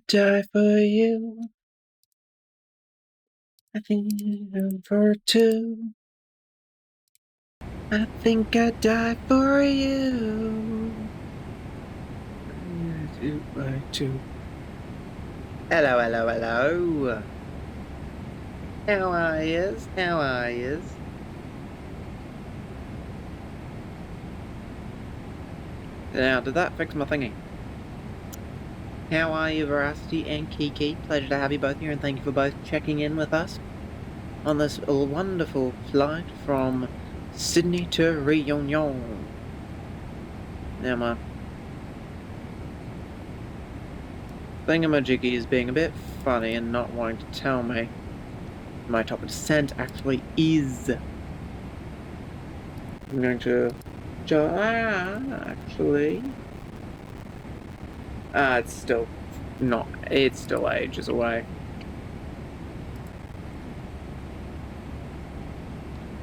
die for you. I think for two. I think I'd die for you. Two. Hello, hello, hello. How are yous? How are yous? Now, did that fix my thingy? How are you, Veracity and Kiki? Pleasure to have you both here, and thank you for both checking in with us on this wonderful flight from Sydney to Réunion. Now, my thingamajiggy is being a bit funny and not wanting to tell me my top of descent actually is. I'm going to actually. It's still not. It's still ages away.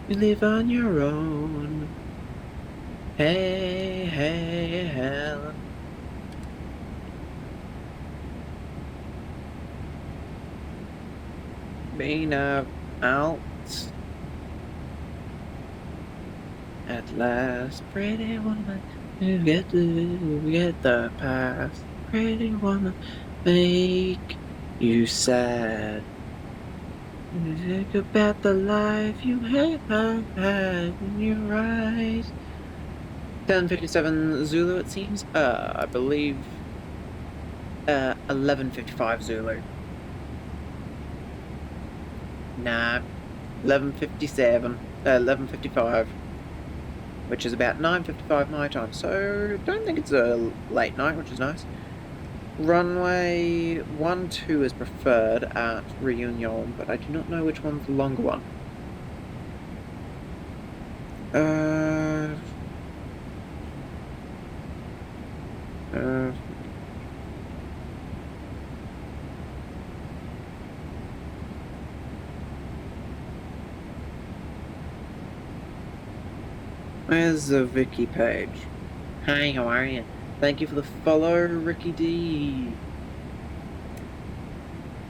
You live on your own. Hey, hey, hell. Being out at last, pretty woman, you get the past. Pretty woman, make you sad. Think about the life you have had in your eyes. 10:57 Zulu, it seems. I believe 11:55 Zulu. Nah, 11:57. 11:55, which is about 9:55 my time. So don't think it's a late night, which is nice. Runway 12 is preferred at Réunion, but I do not know which one's the longer one. Where's the Vicky page? Hi, how are you? Thank you for the follow, Ricky D.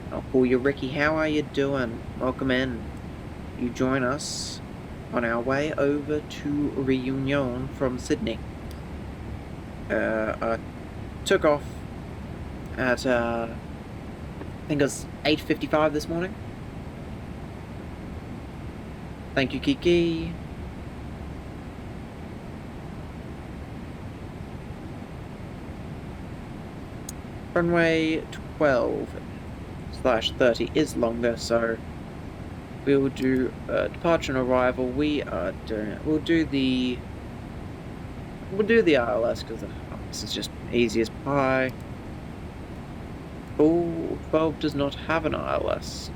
I'll call you Ricky. How are you doing? Welcome in. You join us on our way over to Réunion from Sydney. I took off at I think it was 8:55 this morning. Thank you, Kiki. Runway 12/30 is longer, so we will do departure and arrival. We'll do the ILS because this is just easy as pie. Oh, 12 does not have an ILS.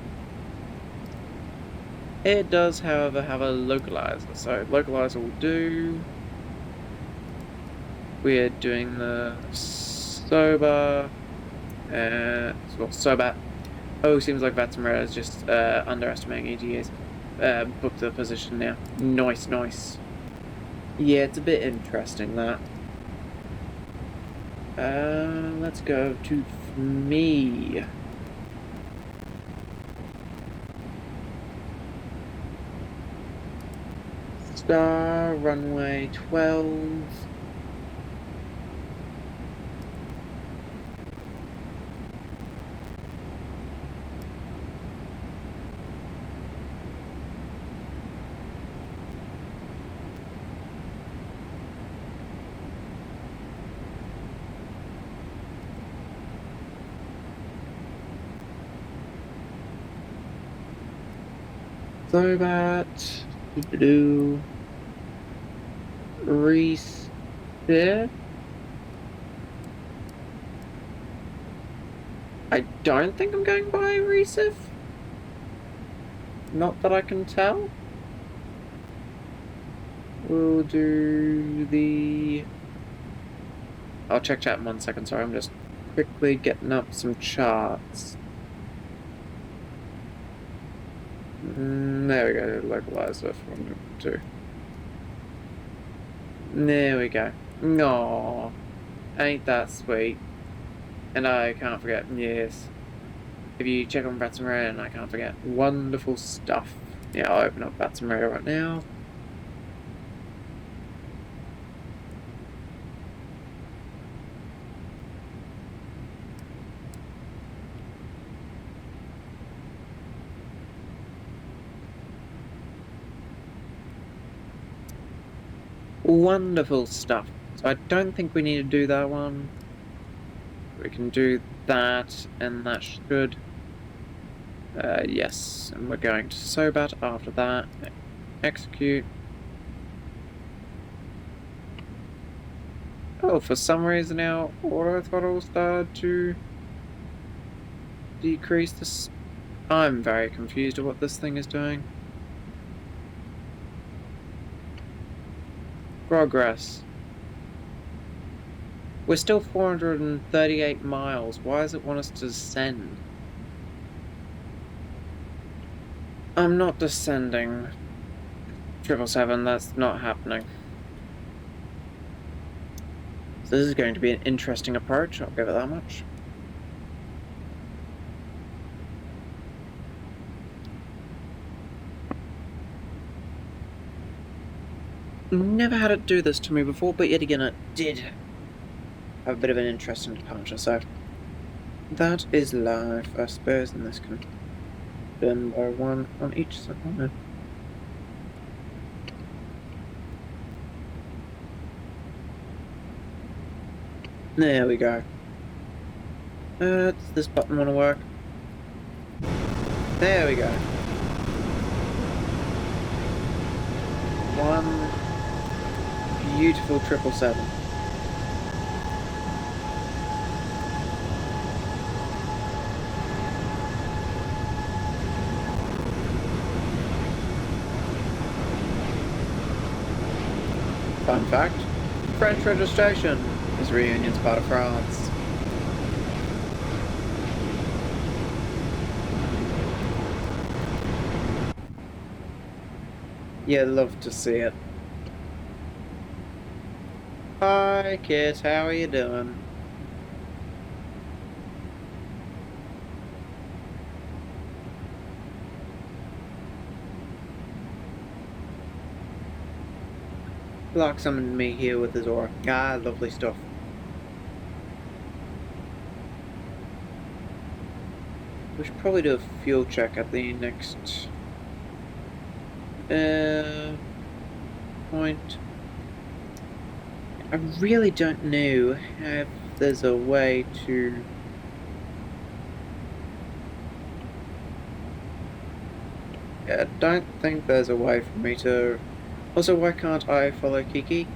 It does, however, have a localizer, so localizer will do. We're doing the sober. Sobat. Oh, seems like VATSIM is just underestimating ETAs. Book the position now. Nice. Yeah, it's a bit interesting, that. Let's go to me. Star, runway 12. So that reset. I don't think I'm going by Recif. Not that I can tell. We'll do the... I'll check chat in 1 second, sorry, I'm just quickly getting up some charts. There we go, localize if 1, 2. There we go. Aww, ain't that sweet. And I can't forget, yes. If you check on VATSIM and I can't forget, wonderful stuff. Yeah, I'll open up VATSIM right now. Wonderful stuff. So I don't think we need to do that one. We can do that, and that should... yes, and we're going to Sobat after that. Execute. Oh, for some reason our auto throttle started to decrease this. I'm very confused at what this thing is doing. Progress. We're still 438 miles. Why does it want us to descend? I'm not descending. 777, that's not happening. So this is going to be an interesting approach, I'll give it that much. Never had it do this to me before, but yet again it did have a bit of an interesting departure, so that is life, I suppose, and this can be done by one on each side. There we go. Does this button want to work? There we go. One beautiful 777. Fun fact, French registration is Réunion's part of France. Yeah, love to see it. Hi kids, how are you doing? Block summoned me here with his aura. Ah, lovely stuff. We should probably do a fuel check at the next point. I really don't know if there's a way to... I don't think there's a way for me to... Also, why can't I follow Kiki?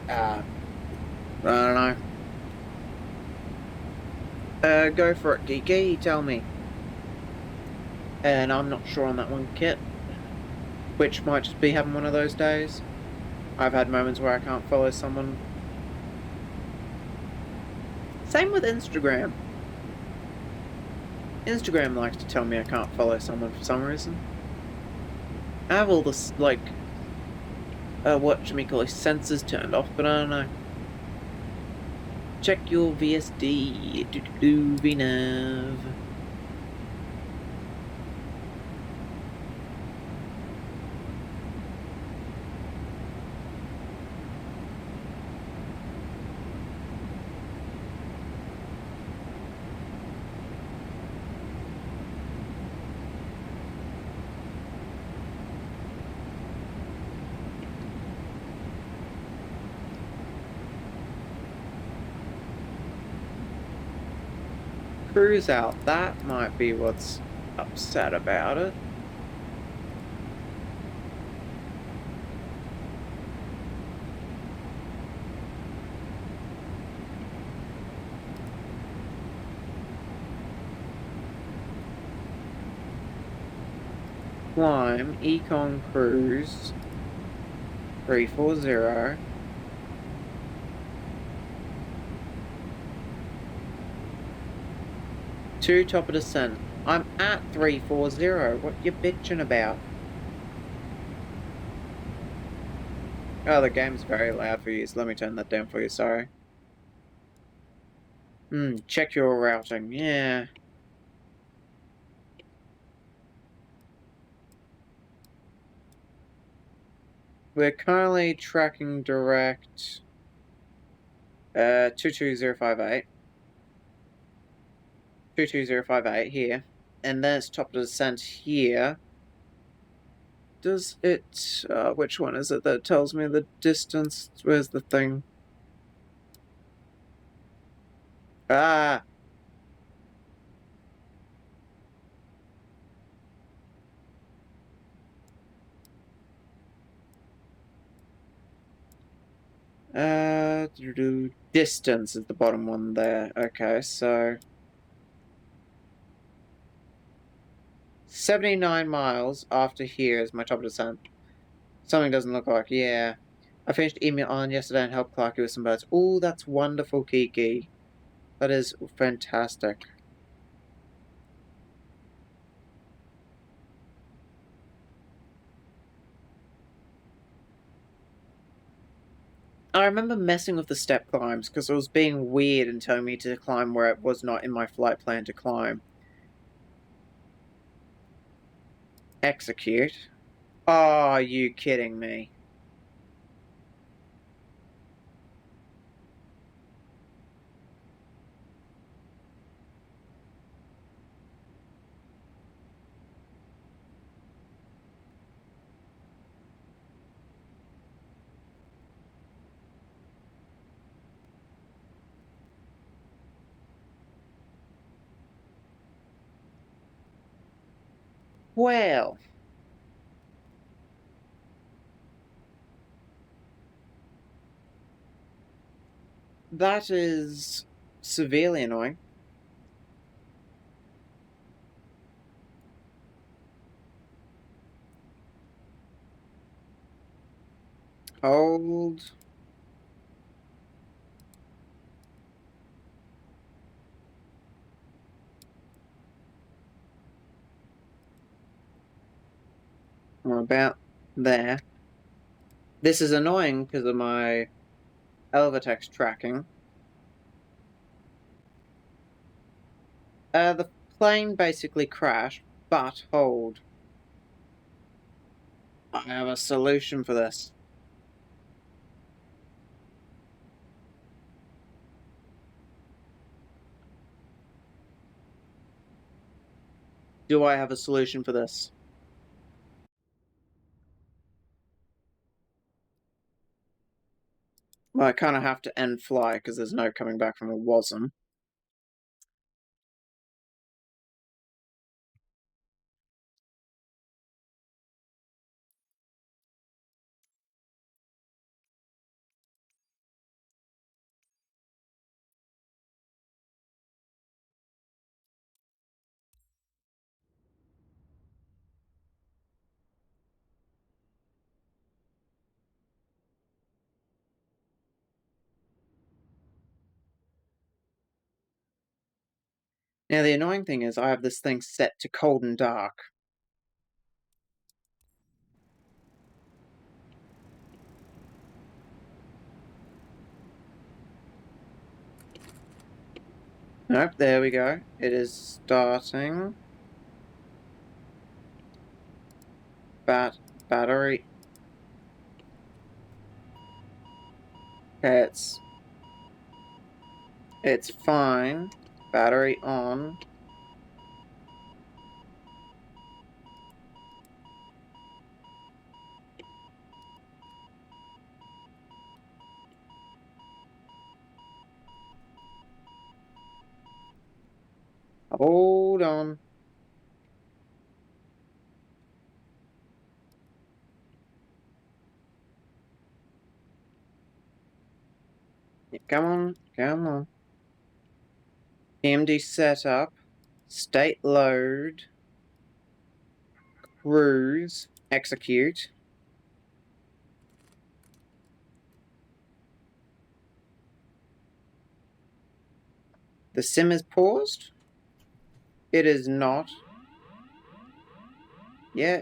I don't know. Go for it, Kiki, tell me. And I'm not sure on that one, Kit. Which might just be having one of those days. I've had moments where I can't follow someone. Same with Instagram. Instagram likes to tell me I can't follow someone for some reason. I have all this, like, sensors turned off, but I don't know. Check your VSD. VNav. Cruise out. That might be what's upset about it. Climb, Econ Cruise 340. To top of descent. I'm at 340. What you bitching about? Oh, the game's very loud for you, so let me turn that down for you, sorry. Check your routing. Yeah. We're currently tracking direct 22058. 22058 here. And then it's top of the descent here. Does it... which one is it that tells me the distance? Where's the thing? Ah! Distance is the bottom one there. Okay, so 79 miles after here is my top of descent. Something doesn't look like, yeah. I finished email on yesterday and helped Clarky with some birds. Oh, that's wonderful, Kiki. That is fantastic. I remember messing with the step climbs because it was being weird and telling me to climb where it was not in my flight plan to climb. Execute. Oh, are you kidding me? Well, that is severely annoying. Hold. We're about there. This is annoying because of my Elvatex tracking. The plane basically crashed, but hold. I have a solution for this. Do I have a solution for this? Well, I kind of have to end fly because there's no coming back from a WASM. Now, the annoying thing is I have this thing set to cold and dark. Nope, there we go. It is starting. Battery. Okay, it's fine. Battery on. Hold on. Come on, come on. PMD setup. State load. Cruise. Execute. The sim is paused. It is not. Yeah.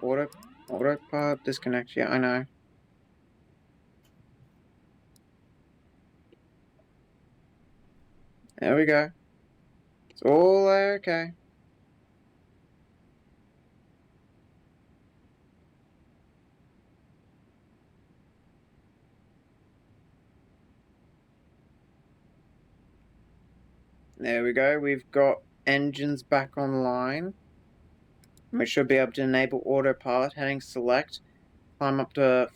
Autopilot disconnect. Yeah, I know. There we go. It's all okay. There we go. We've got engines back online. We should be able to enable autopilot, heading select, climb up to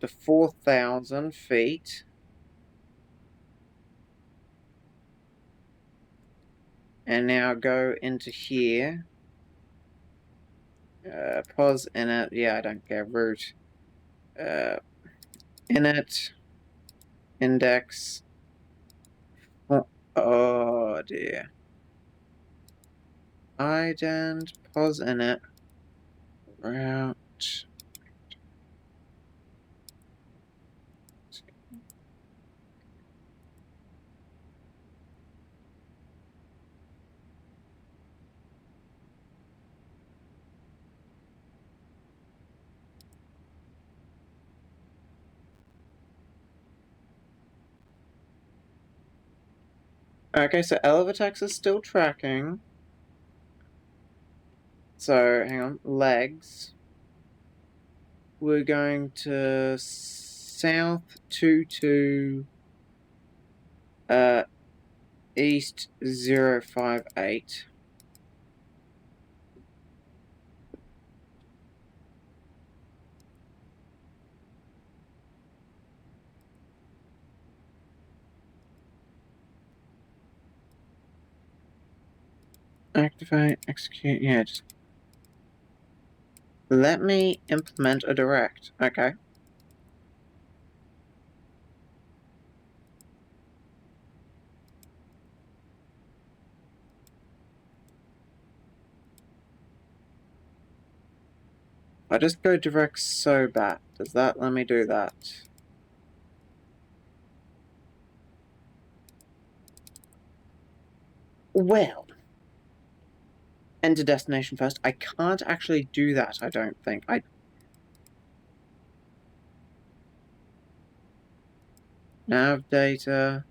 4,000 feet. And now go into here. Pause init. Yeah, I don't care. Root. Init. Index. Oh dear. Ident. Pause init. Route. Okay, so Elevatex is still tracking. So, hang on. Legs. We're going to south 22 east 058. Activate, execute, yeah, just let me implement a direct. Okay. I just go direct so bad. Does that let me do that? Well, enter destination first. I can't actually do that, I don't think. Nav data,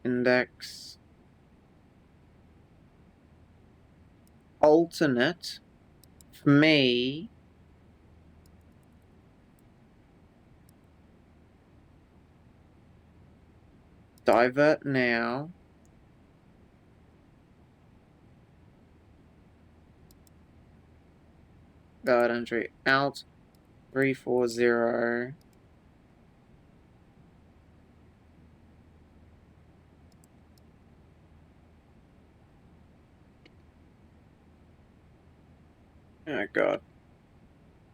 index, alternate. For me, divert now. Guard entry out 340. Oh god.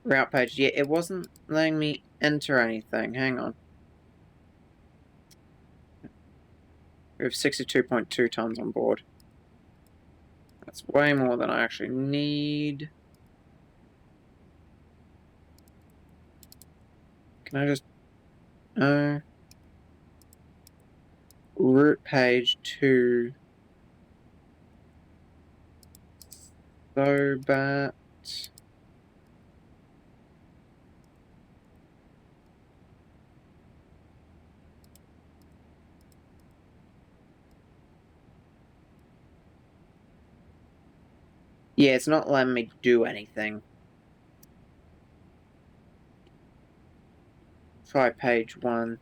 Route page. Yeah, it wasn't letting me enter anything. Hang on. We have 62.2 tons on board. That's way more than I actually need. Can I just... route page to... Sobat... Yeah, it's not letting me do anything. Try page 1.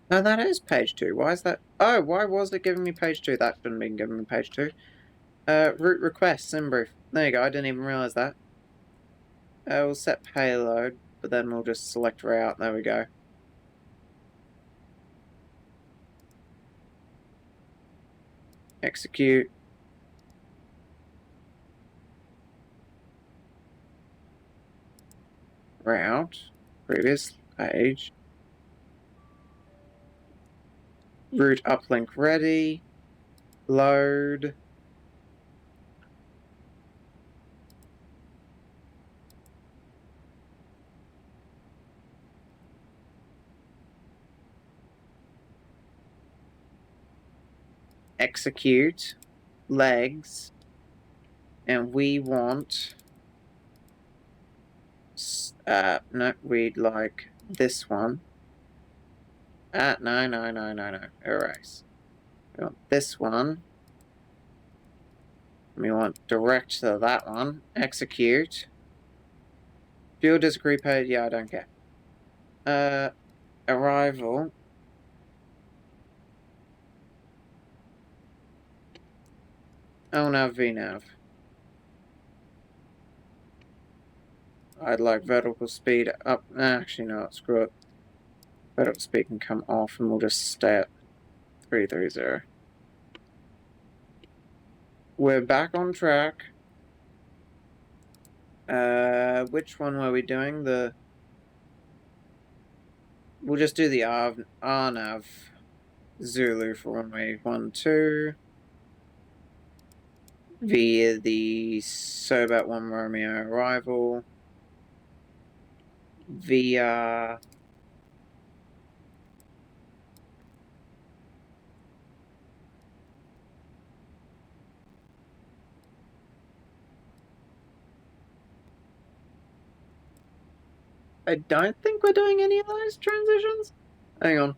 No, that is page 2. Why is that? Oh, why was it giving me page 2? That shouldn't have been giving me page 2. Route request, sim brief. There you go, I didn't even realize that. We'll set payload, but then we'll just select route. There we go. Execute. Route. Previous page. Route uplink ready. Load. Execute. Legs. And we want... no, we'd like this one. No. Erase. We want this one. We want direct to that one. Execute. Fuel disagree paid. Yeah, I don't care. Arrival. LNAV, VNAV. I'd like vertical speed up. Actually, no, screw it. Vertical speed can come off and we'll just stay at 330. We're back on track. Which one were we doing? We'll just do the RNAV Zulu for runway 12 via the Sobat 1 Romeo arrival via I don't think we're doing any of those transitions. Hang on.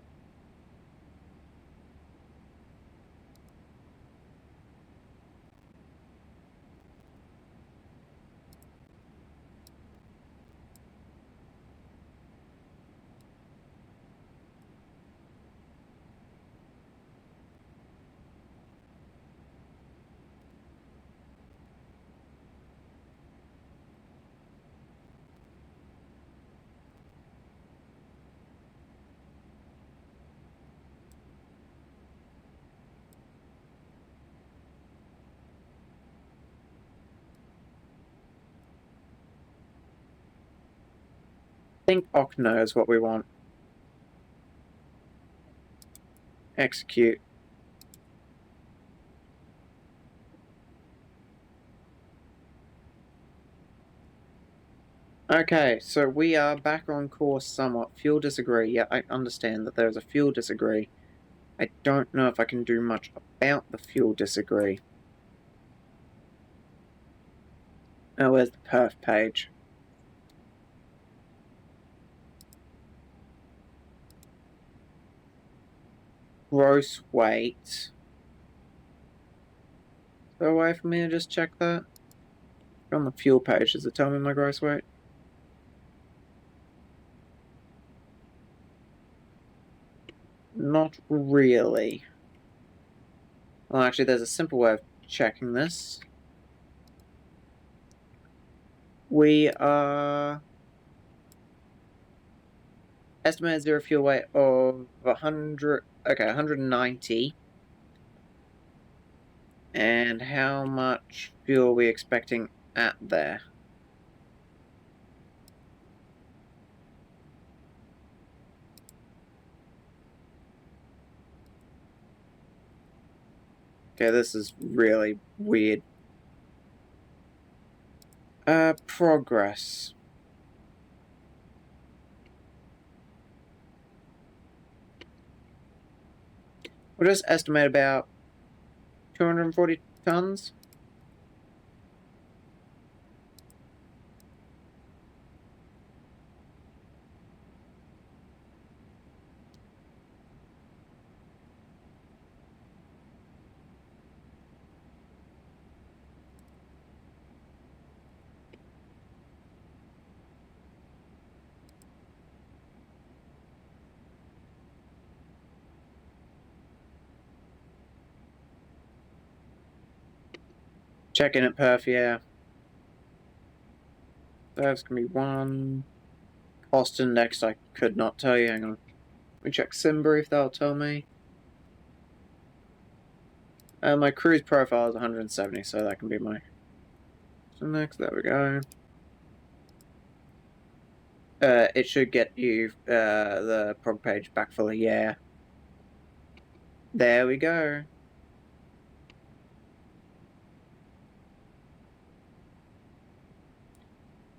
I think Ock knows what we want. Execute. Okay, so we are back on course somewhat. Fuel disagree. Yeah, I understand that there's a fuel disagree. I don't know if I can do much about the fuel disagree. Oh, where's the perf page? Gross weight. Go away from me and just check that. On the fuel page, does it tell me my gross weight? Not really. Well, actually, there's a simple way of checking this. We are estimated zero fuel weight of 100. Okay, 190. And how much fuel are we expecting at there? Okay, this is really weird. Progress. We'll just estimate about 240 tons. Checking it perf, yeah. That's gonna be one. Cost index, I could not tell you. Hang on. Let me check sim brief, that'll tell me. My cruise profile is 170, so that can be my index. There we go. It should get you the prog page back fully, yeah. There we go.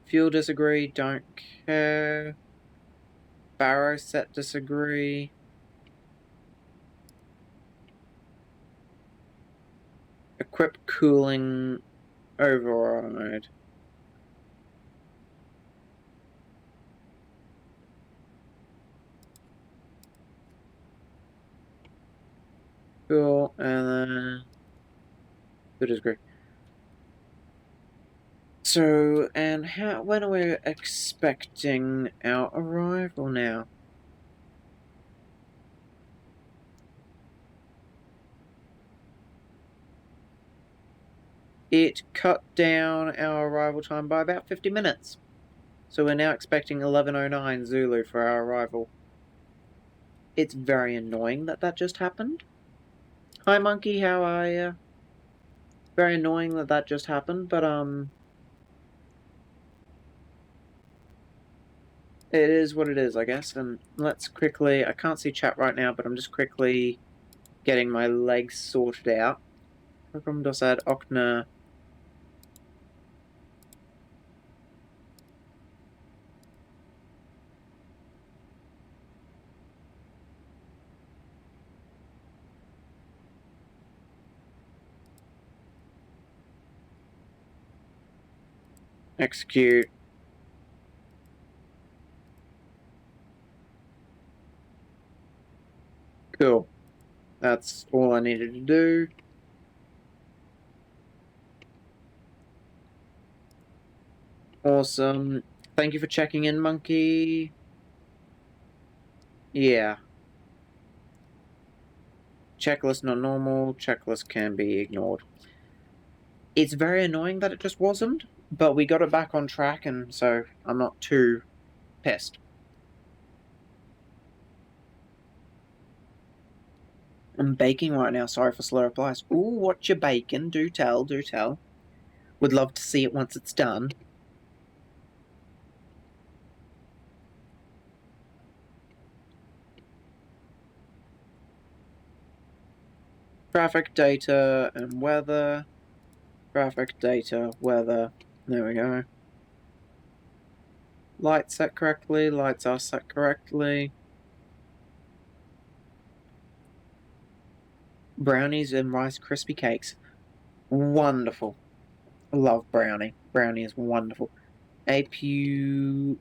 Fuel disagree, don't care. Barrow set disagree. Equip cooling override. Cool, and then... Good as great. So, and when are we expecting our arrival now? It cut down our arrival time by about 50 minutes. So we're now expecting 11:09 Zulu for our arrival. It's very annoying that that just happened. Hi Monkey, how are you? Very annoying that that just happened, but it is what it is, I guess. And let's quickly, I can't see chat right now, but I'm just quickly getting my legs sorted out. Program dosad okna. Execute. Cool. That's all I needed to do. Awesome. Thank you for checking in, Monkey. Yeah. Checklist not normal. Checklist can be ignored. It's very annoying that it just wasn't, but we got it back on track, and so I'm not too pissed. I'm baking right now. Sorry for slow replies. Ooh, what you baking? Do tell, do tell. Would love to see it once it's done. Traffic data and weather. Traffic data, weather. There we go. Lights set correctly. Lights are set correctly. Brownies and Rice Krispie cakes. Wonderful. I love brownie. Brownie is wonderful. APU.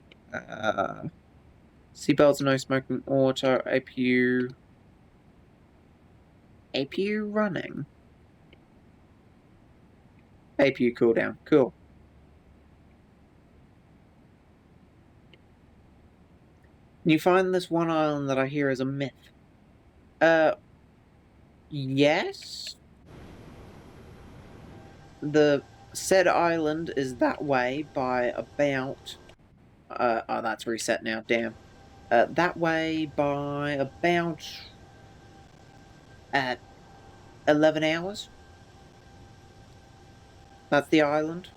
Seatbelts, no smoking auto. APU. APU running. APU cooldown. Cool. You find this one island that I hear is a myth. Yes. The said island is that way by about... oh, that's reset now, damn. That way by about... 11 hours. That's the island.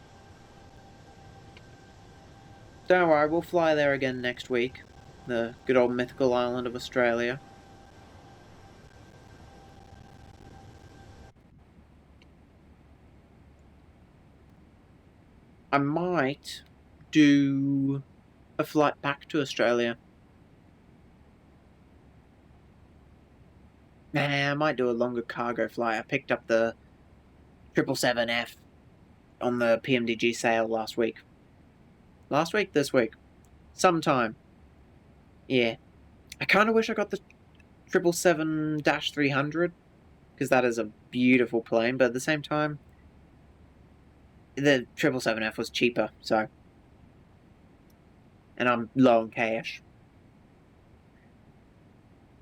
Don't worry, we'll fly there again next week. The good old mythical island of Australia. I might do a flight back to Australia. Nah, I might do a longer cargo flight. I picked up the 777F on the PMDG sale last week. Last week? This week. Sometime. Yeah. I kind of wish I got the 777-300, because that is a beautiful plane, but at the same time, the 777F was cheaper, so... And I'm low on cash.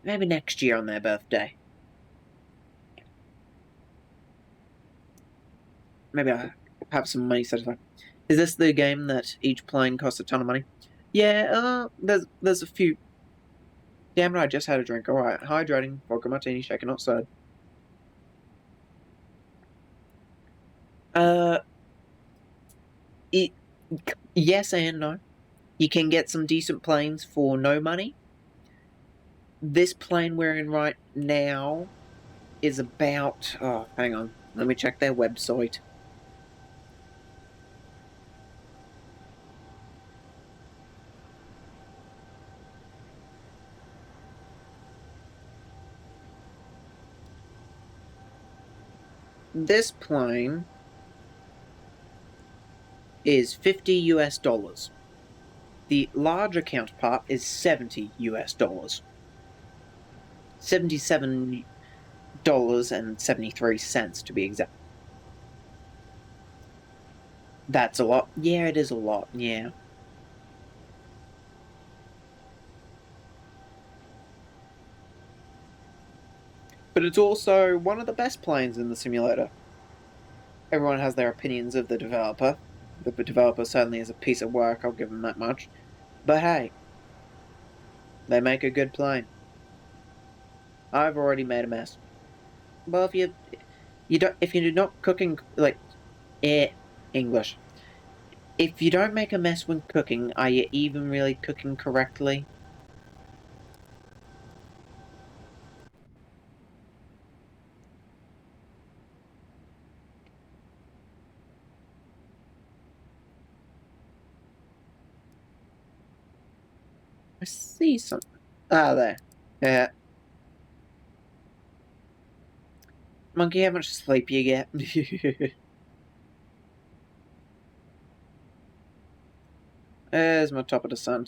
Maybe next year on their birthday. Maybe I have some money set aside. Is this the game that each plane costs a ton of money? Yeah, there's a few. Damn it, I just had a drink. Alright, hydrating, vodka martini, shaken not stirred. Yes and no. You can get some decent planes for no money. This plane we're in right now is about... Oh, hang on. Let me check their website. This plane is $50 US. The larger counterpart is $70 US. 77 $2.73 to be exact. That's a lot. Yeah, it is a lot. Yeah. But it's also one of the best planes in the simulator. Everyone has their opinions of the developer. The developer certainly is a piece of work, I'll give them that much. But hey, they make a good plane. I've already made a mess. Well, if you're not cooking like English, if you don't make a mess when cooking, are you even really cooking correctly? I see something. Ah, there. Yeah. Monkey, how much sleep you get? There's my top of the sun.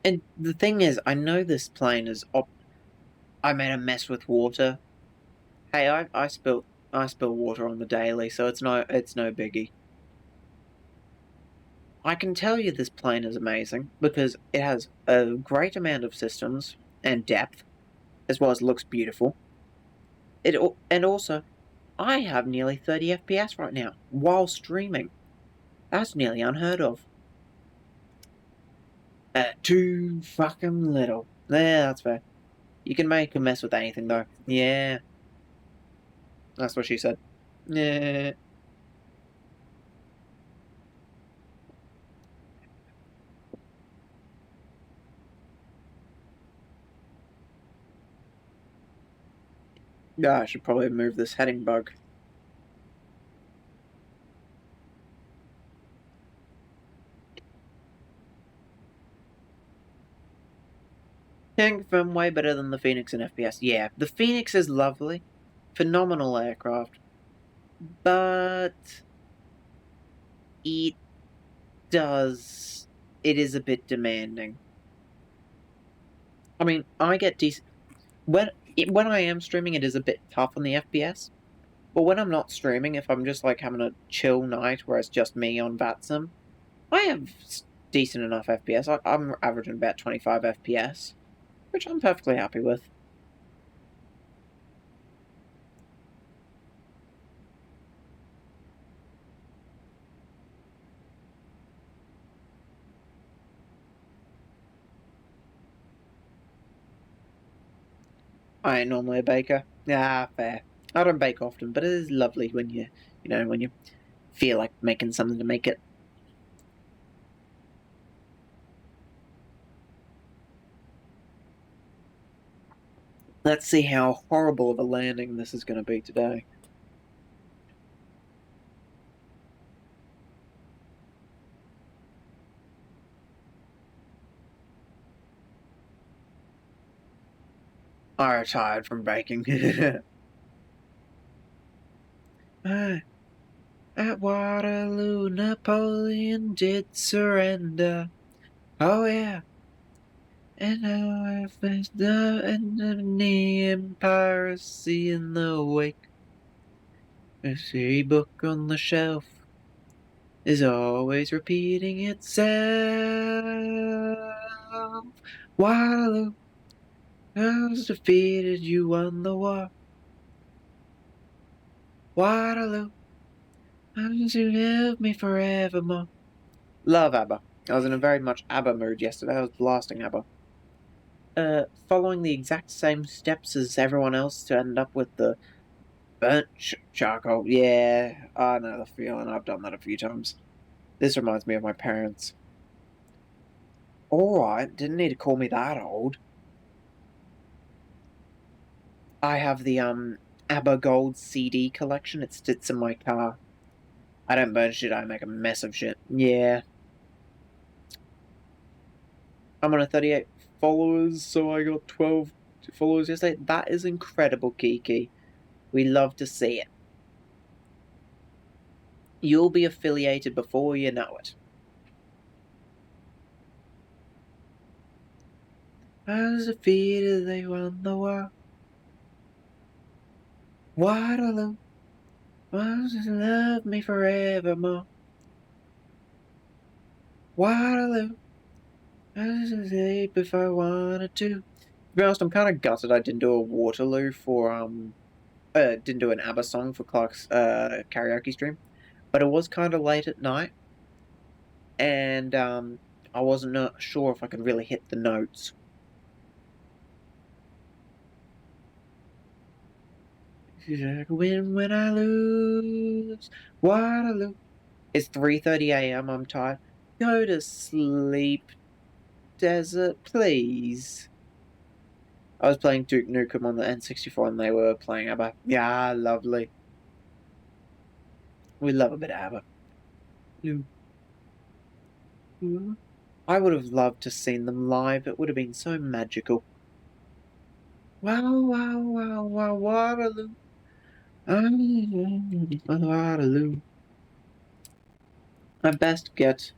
And the thing is, I know this plane is I made a mess with water. Hey, I spill water on the daily, so it's no biggie. I can tell you this plane is amazing because it has a great amount of systems and depth, as well as looks beautiful. And also, I have nearly 30 FPS right now while streaming. That's nearly unheard of. Too fucking little. Yeah, that's fair. You can make a mess with anything though. Yeah, that's what she said. Yeah. Yeah, I should probably move this heading bug. Can't confirm way better than the Phoenix in FPS. Yeah, the Phoenix is lovely. Phenomenal aircraft. But it does. It is a bit demanding. I mean, I get decent. When I am streaming, it is a bit tough on the FPS. But when I'm not streaming, if I'm just like having a chill night where it's just me on VATSIM, I have decent enough FPS. I'm averaging about 25 FPS, which I'm perfectly happy with. I ain't normally a baker. Ah, fair. I don't bake often, but it is lovely when when you feel like making something to make it. Let's see how horrible of a landing this is going to be today. I retired from baking. At Waterloo, Napoleon did surrender. Oh yeah. And now I faced the end of the empire, seeing the wake. A city book on the shelf is always repeating itself. Waterloo was defeated, you won the war. Waterloo, you help me forevermore. Love ABBA. I was in a very much ABBA mood yesterday. I was blasting ABBA. Following the exact same steps as everyone else to end up with the burnt charcoal. Yeah, I know the feeling. I've done that a few times. This reminds me of my parents. Alright, didn't need to call me that old. I have the ABBA Gold CD collection. It sits in my car. I don't burn shit, I make a mess of shit. Yeah. I'm on a 38 followers, so I got 12 followers yesterday. That is incredible, Kiki. We love to see it. You'll be affiliated before you know it. As defeated, they won the war. Waterloo, wants to love me forevermore. Waterloo, I was asleep if I wanted to. To be honest, I'm kind of gutted I didn't do a Waterloo for didn't do an ABBA song for Clark's karaoke stream, but it was kind of late at night, and I wasn't sure if I could really hit the notes. She's like, win when I lose, Waterloo. It's 3:30 a.m. I'm tired. Go to sleep, desert, please. I was playing Duke Nukem on the N64 and they were playing ABBA. Yeah, lovely. We love a bit of ABBA. I would have loved to seen them live. It would have been so magical. Wow, wow, wow, wow, Waterloo. Waterloo. I best get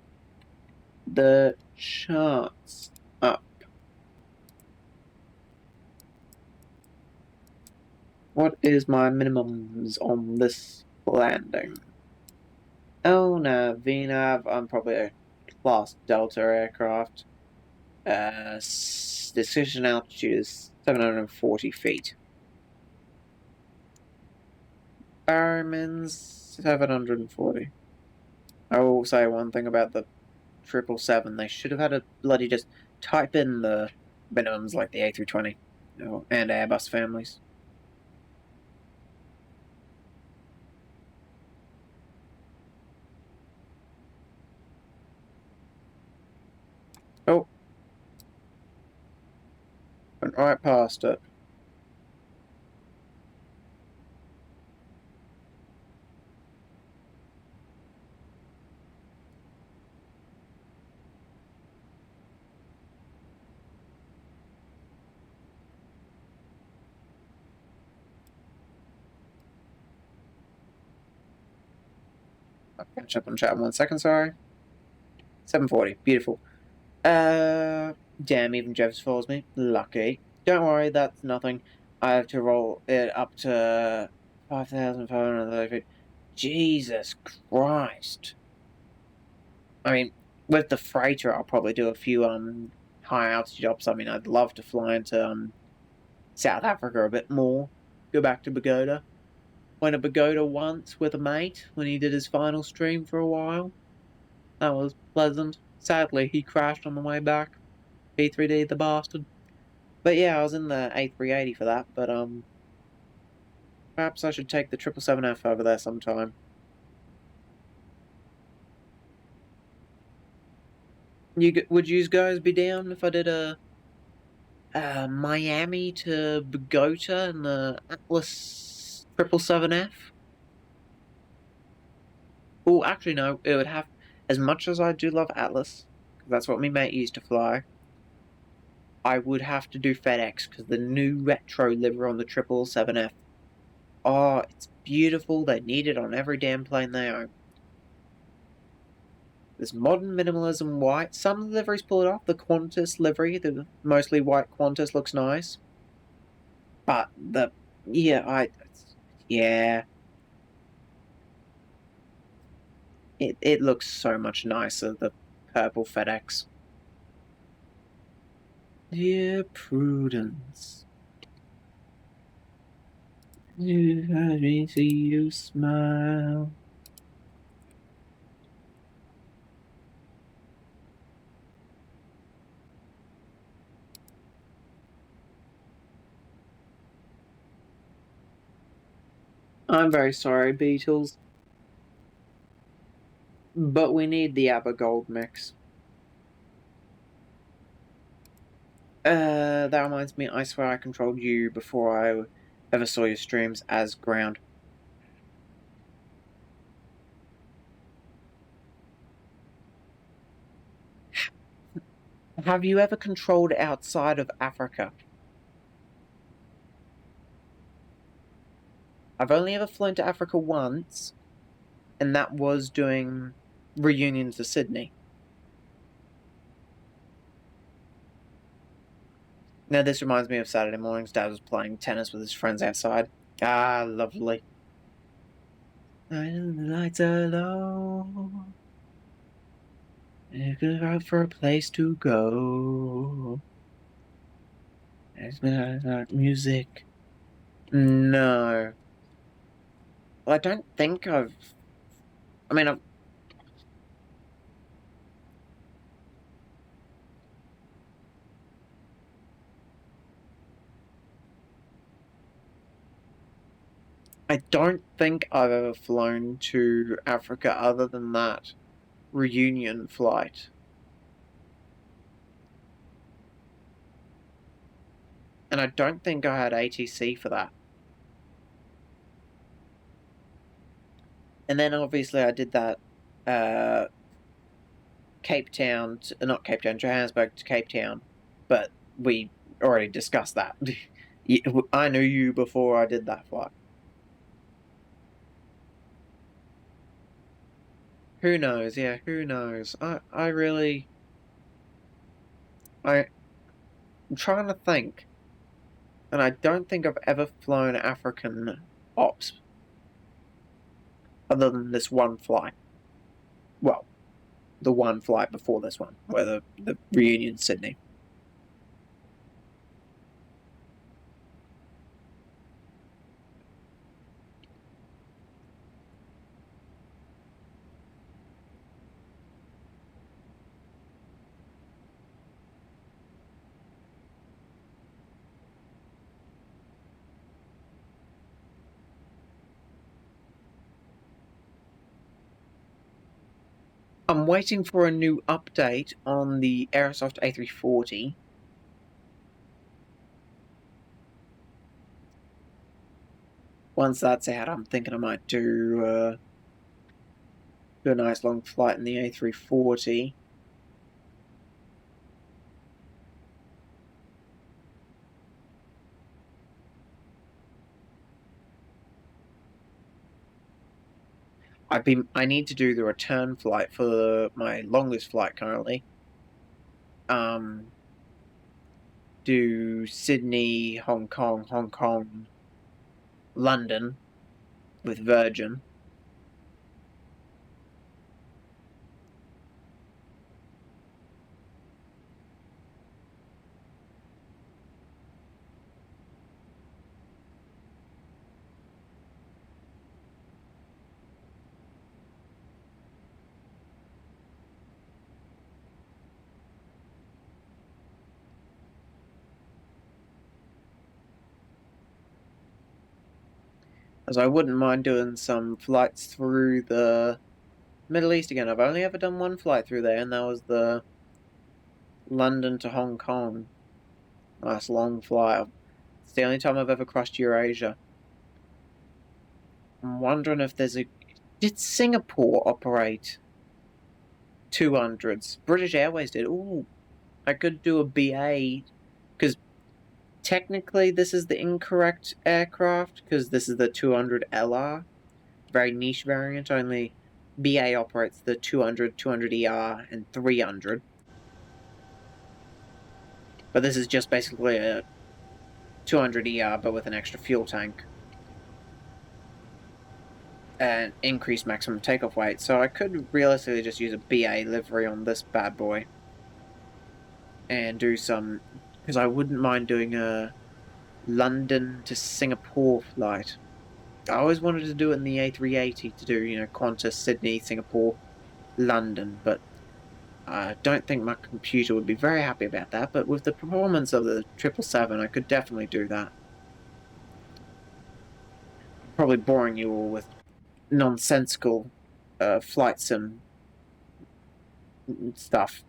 the charts up. What is my minimums on this landing? Oh no, VNAV, I'm probably a Class Delta aircraft. Decision altitude is 740 feet. Barrowman's 740. I will say one thing about the 777. They should have had a bloody just type in the minimums like the A320 and Airbus families. Oh. Went right past it. I'll catch up on chat in 1 second, sorry. 740, beautiful. Damn, even Jeff follows me. Lucky. Don't worry, that's nothing. I have to roll it up to 5,530 feet. Jesus Christ. I mean, with the freighter, I'll probably do a few high altitude jobs. I mean, I'd love to fly into South Africa a bit more. Go back to Pagoda. Went to Pagoda once with a mate when he did his final stream for a while. That was pleasant. Sadly, he crashed on the way back. P3D the bastard. But yeah, I was in the A380 for that. But perhaps I should take the 777F over there sometime. Would you guys be down if I did a Miami to Bogota in the Atlas 777F? Oh, actually no, it would have, as much as I do love Atlas, because that's what my mate used to fly, I would have to do FedEx, because the new retro liver on the 777F, oh, it's beautiful, they need it on every damn plane they own. This modern minimalism white, some liveries pull it off, the Qantas livery, the mostly white Qantas looks nice. But yeah. It looks so much nicer, the purple FedEx. Dear Prudence, let me see you smile. I'm very sorry, Beatles. But we need the ABBA Gold mix. That reminds me, I swear I controlled you before I ever saw your streams as ground. Have you ever controlled outside of Africa? I've only ever flown to Africa once, and that was doing reunions to Sydney. Now, this reminds me of Saturday mornings. Dad was playing tennis with his friends outside. Ah, lovely. The lights are low. Looking out for a place to go. There's music. No. Well, I don't think I've. I mean, I don't think I've ever flown to Africa other than that reunion flight. And I don't think I had ATC for that. And then obviously I did that Cape Town, not Cape Town, Johannesburg to Cape Town, but we already discussed that. I knew you before I did that flight. Who knows? Yeah, who knows? I really, I'm trying to think, and I don't think I've ever flown African ops other than this one flight. Well, the one flight before this one, where the reunion Sydney. I'm waiting for a new update on the Aerosoft A340. Once that's out, I'm thinking I might do a nice long flight in the A340. I need to do the return flight for my longest flight currently. Do Sydney, Hong Kong, London with Virgin. As I wouldn't mind doing some flights through the Middle East again. I've only ever done one flight through there, and that was the London to Hong Kong. Nice long flight. It's the only time I've ever crossed Eurasia. I'm wondering if there's a. Did Singapore operate 200s? British Airways did. Ooh, I could do a BA because technically this is the incorrect aircraft because this is the 200LR, very niche variant. Only BA operates the 200, 200ER, and 300. But this is just basically a 200ER but with an extra fuel tank and increased maximum takeoff weight. So I could realistically just use a BA livery on this bad boy and do some, because I wouldn't mind doing a London to Singapore flight. I always wanted to do it in the A380 to do, Qantas, Sydney, Singapore, London, but I don't think my computer would be very happy about that. But with the performance of the 777, I could definitely do that. I'm probably boring you all with nonsensical flight sim stuff.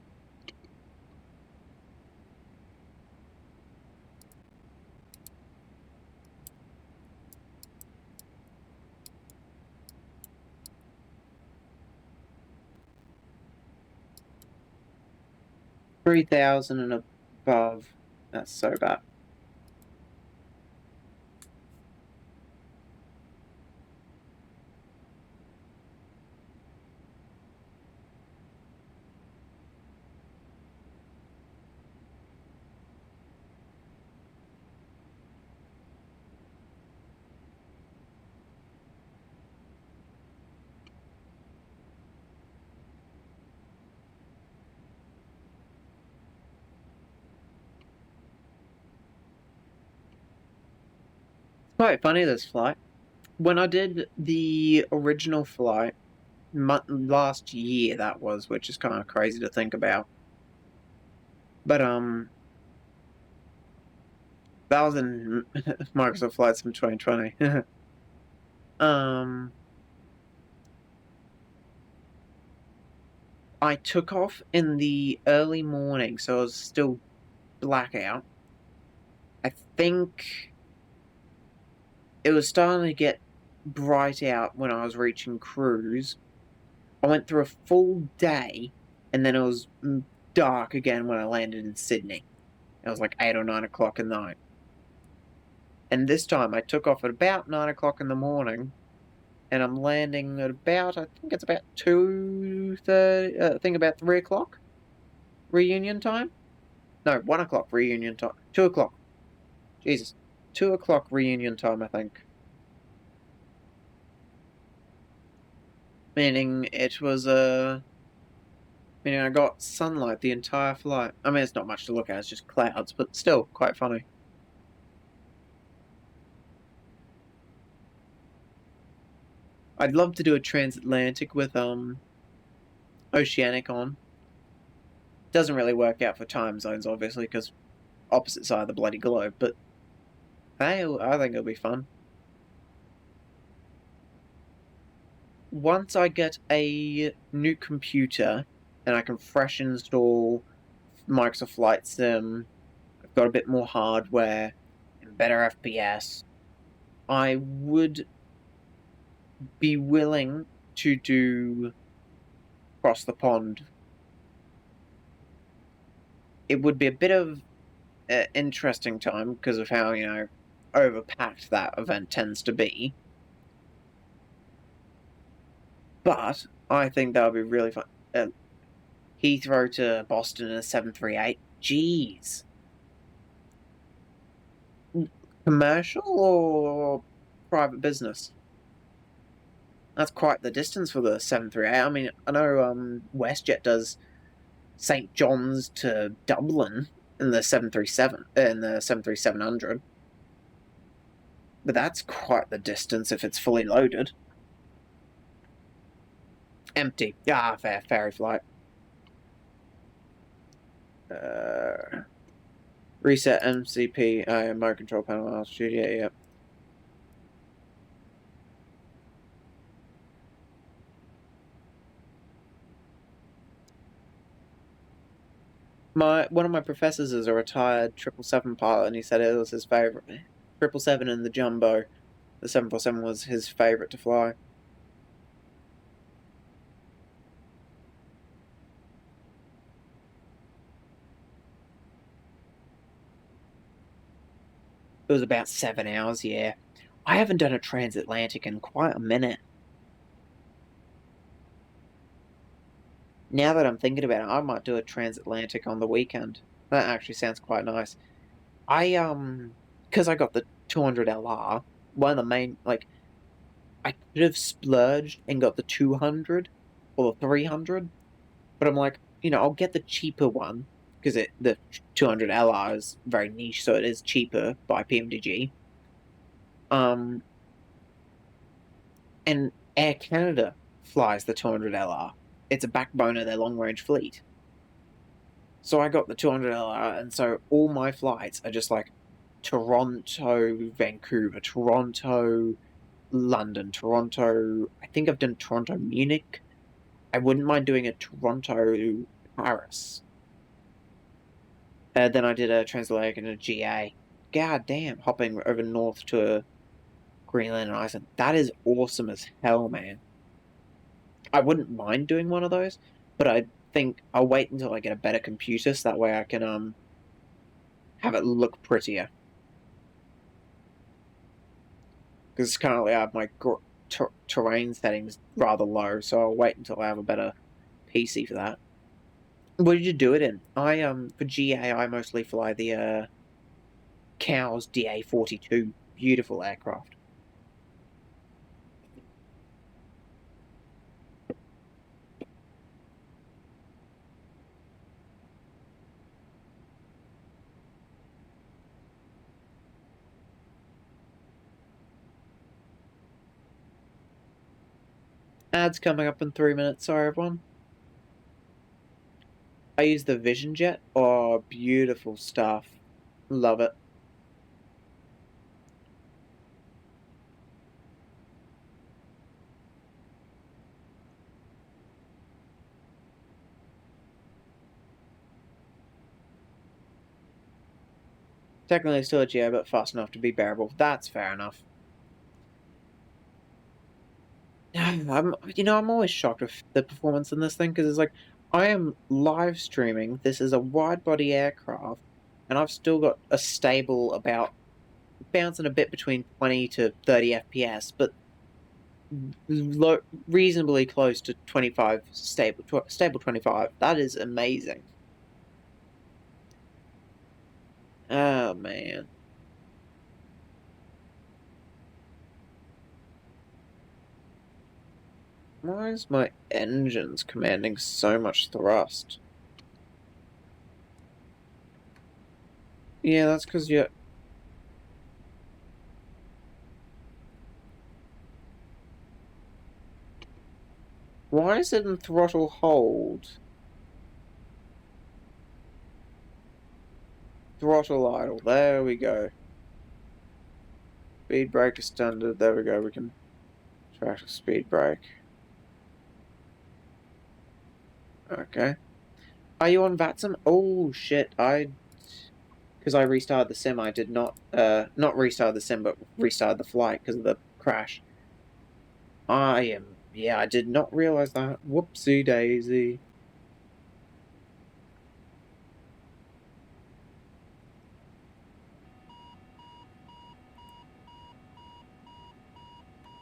$3,000 and above. That's so bad. Quite funny, this flight. When I did the original flight, last year that was, which is kind of crazy to think about. But, that was in Microsoft Flight Sim 2020. I took off in the early morning, so it was still blackout. I think it was starting to get bright out when I was reaching cruise. I went through a full day, and then it was dark again when I landed in Sydney. It was like 8 or 9 o'clock at night. And this time I took off at about 9 o'clock in the morning, and I'm landing at about, I think it's about 2:30, I think about 3 o'clock reunion time. No, 1 o'clock reunion time. 2 o'clock. Jesus. 2 o'clock reunion time, I think. Meaning it was, meaning I got sunlight the entire flight. I mean, it's not much to look at, it's just clouds, but still quite funny. I'd love to do a transatlantic with, Oceanic on. Doesn't really work out for time zones, obviously, because opposite side of the bloody globe, but hey, I think it'll be fun. Once I get a new computer and I can fresh install Microsoft Flight Sim, I've got a bit more hardware and better FPS, I would be willing to do Cross the Pond. It would be a bit of an interesting time because of how, overpacked that event tends to be. But I think that would be really fun. Heathrow to Boston in a 738. Jeez. Commercial or private business? That's quite the distance for the 738. I mean, I know WestJet does St. John's to Dublin in the 737, in the 737-700. But that's quite the distance if it's fully loaded. Empty. Ah, fair. Ferry flight. Reset MCP, remote control panel altitude, yeah. One of my professors is a retired 777 pilot, and he said it was his favorite. 777 and the Jumbo, the 747 was his favorite to fly. It was about 7 hours, yeah. I haven't done a transatlantic in quite a minute. Now that I'm thinking about it, I might do a transatlantic on the weekend. That actually sounds quite nice. Because I got the 200LR, one of the main, I could have splurged and got the 200 or the 300, but I'm like, I'll get the cheaper one because the 200LR is very niche, so it is cheaper by PMDG. And Air Canada flies the 200LR. It's a backbone of their long-range fleet. So I got the 200LR, and so all my flights are just like Toronto, Vancouver, Toronto, London, Toronto. I think I've done Toronto, Munich. I wouldn't mind doing a Toronto, Paris. Then I did a transatlantic and a GA. God damn, hopping over north to Greenland and Iceland. That is awesome as hell, man. I wouldn't mind doing one of those, but I think I'll wait until I get a better computer so that way I can have it look prettier. Because currently I have my terrain settings rather low, so I'll wait until I have a better PC for that. What did you do it in? For GA I mostly fly the Cows DA-42. Beautiful aircraft. Ads coming up in 3 minutes. Sorry, everyone. I use the Vision Jet. Oh, beautiful stuff. Love it. Technically still a GA, but fast enough to be bearable. That's fair enough. I'm always shocked with the performance in this thing because it's like I am live streaming. This is a wide body aircraft, and I've still got a stable about bouncing a bit between 20 to 30 FPS, but reasonably close to 25 stable 25. That is amazing. Oh man. Why is my engines commanding so much thrust? Yeah, that's because you're... Why is it in throttle hold? Throttle idle. There we go. Speed brake to standard. There we go. We can track to speed brake. Okay. Are you on VATSIM? Oh shit! Because I restarted the sim. I did not restart the sim, but restarted the flight because of the crash. Yeah, I did not realize that. Whoopsie daisy.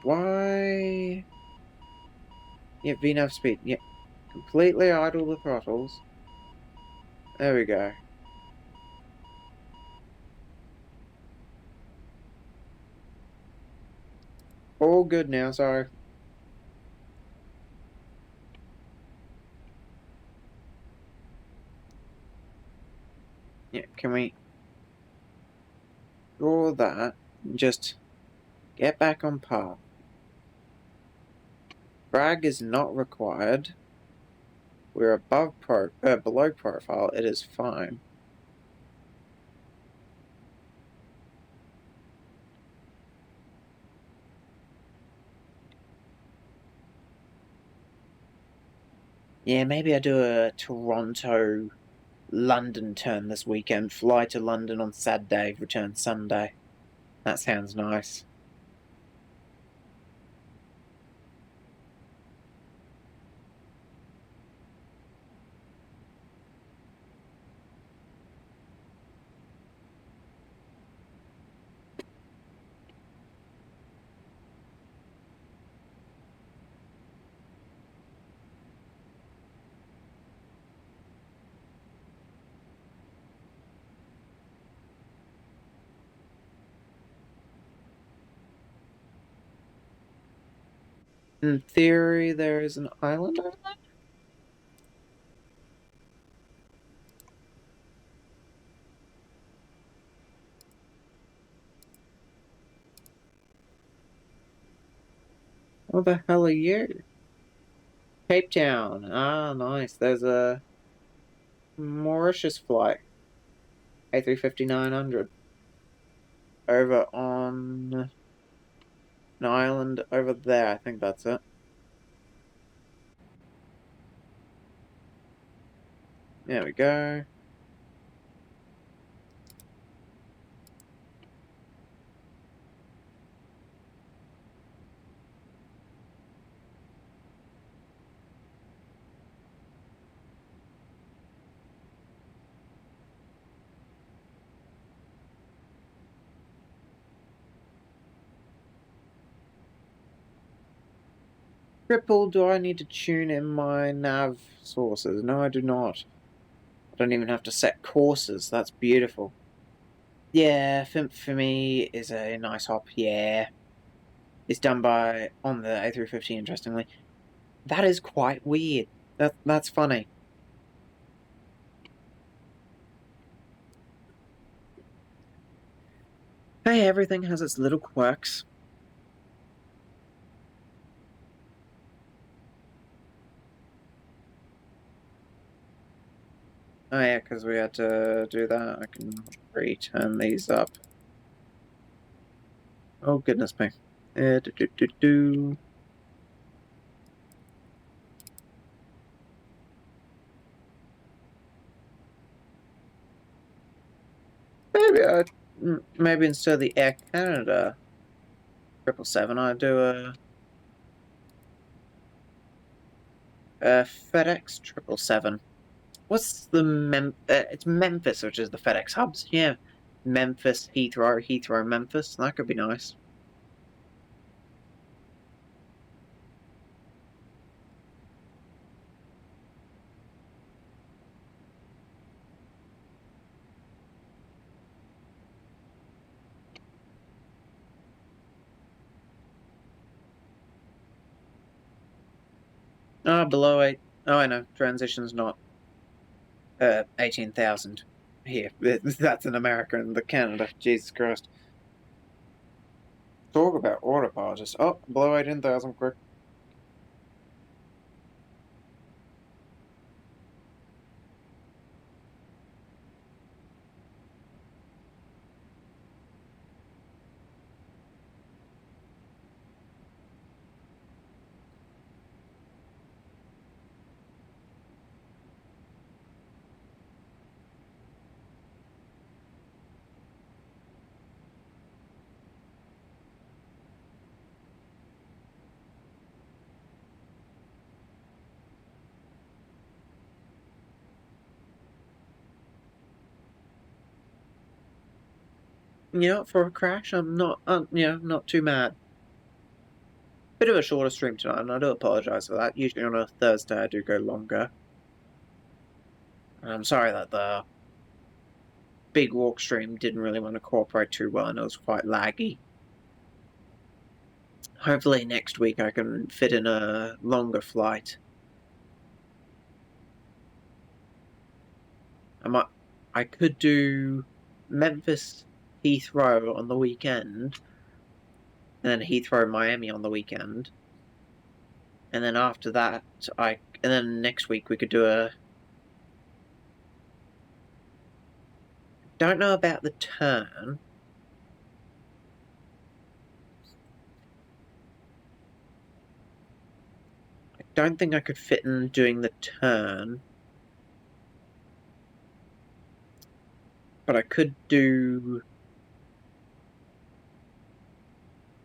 Why? Yeah, VNAV speed. Yeah, completely idle the throttles. There we go. All good now, sorry. Yeah, can we draw that and just get back on path? Brag is not required. We're below profile. It is fine. Yeah, maybe I do a Toronto London turn this weekend. Fly to London on Saturday, return Sunday. That sounds nice. In theory, there is an island over there? What the hell are you? Cape Town. Ah, nice. There's a Mauritius flight. A350-900. Over on an island over there. I think that's it. There we go. Triple, do I need to tune in my nav sources? No, I do not. I don't even have to set courses. That's beautiful. Yeah, for me is a nice hop. Yeah. It's done on the A350, interestingly. That is quite weird. That's funny. Hey, everything has its little quirks. Oh yeah, because we had to do that. I can return these up. Oh goodness me. Do. Maybe instead of the Air Canada 777, I do a FedEx 777. What's the it's Memphis, which is the FedEx hubs. Yeah, Memphis, Heathrow, Memphis. That could be nice. Ah, below 8. Oh, I know. Transition's not 18,000 here. That's in America and the Canada. Jesus Christ. Talk about autopilots. Oh, below 18,000, quick. Yeah, for a crash, I'm not, not too mad. Bit of a shorter stream tonight, and I do apologise for that. Usually on a Thursday, I do go longer. And I'm sorry that the big walk stream didn't really want to cooperate too well, and it was quite laggy. Hopefully next week I can fit in a longer flight. I could do Memphis Heathrow on the weekend, and then Heathrow Miami on the weekend, and then after that and then next week we could do a. Don't know about the turn. I don't think I could fit in doing the turn, but I could do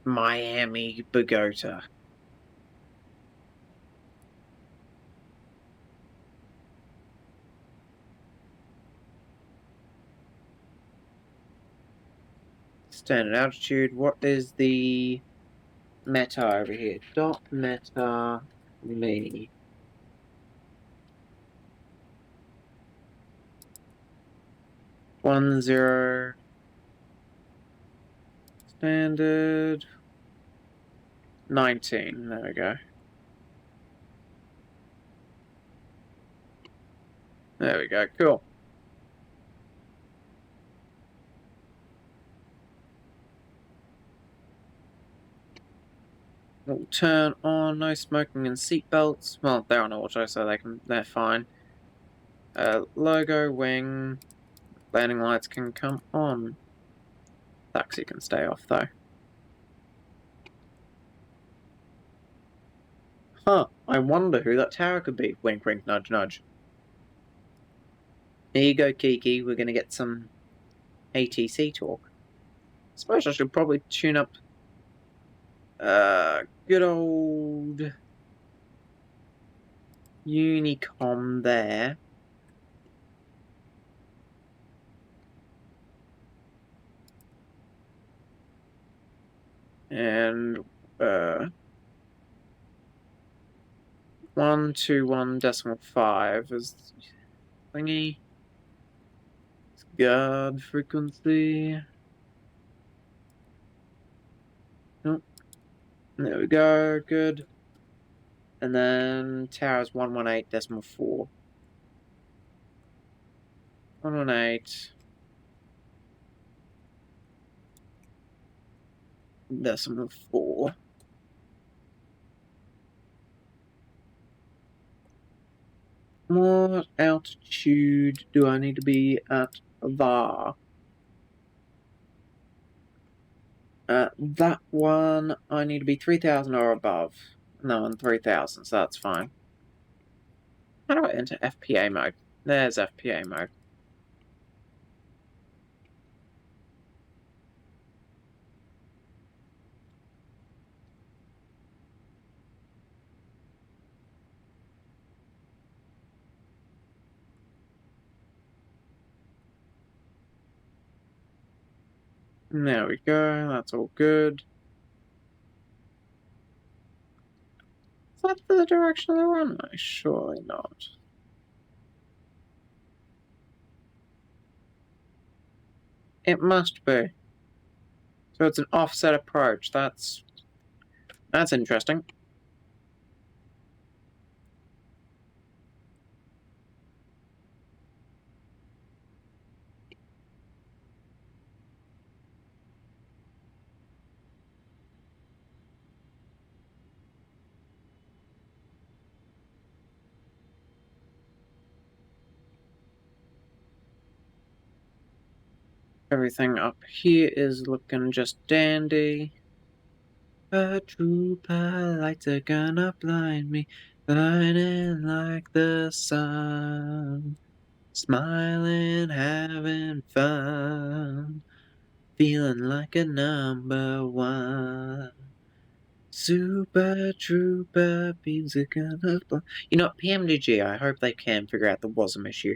Miami Bogota. Standard altitude. What is the meta over here? Dot meta me. 10 standard 19. There we go. There we go. Cool. We'll turn on no smoking and seatbelts. Well, they're on auto, so they're fine. Logo, wing, landing lights can come on. Taxi can stay off though. Huh, I wonder who that tower could be. Wink, wink, nudge, nudge. Here you go, Kiki. We're going to get some ATC talk. I suppose I should probably tune up good old Unicom there. And 121.5 is thingy. Guard frequency. Nope. There we go. Good. And then tower's 118.4. 118.4. What altitude do I need to be at VAR? That one, I need to be 3,000 or above. No, on 3,000, so that's fine. How do I enter FPA mode? There's FPA mode. There we go, that's all good. Is that the direction of the runway? Surely not. It must be. So it's an offset approach. That's interesting. Everything up here is looking just dandy. A trooper lights are gonna blind me, shining like the sun. Smiling, having fun, feeling like a number one. Super trooper beams are gonna blind. You know, PMDG, I hope they can figure out the WASM issue.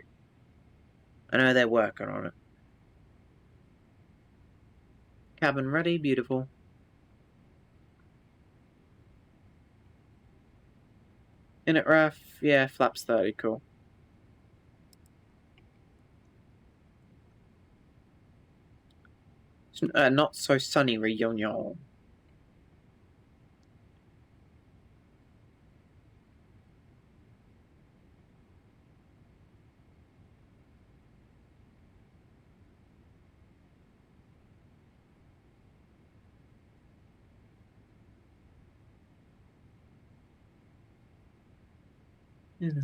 I know they're working on it. Cabin ready, beautiful. Init ref, yeah, flaps 30, cool. Not so sunny reunion.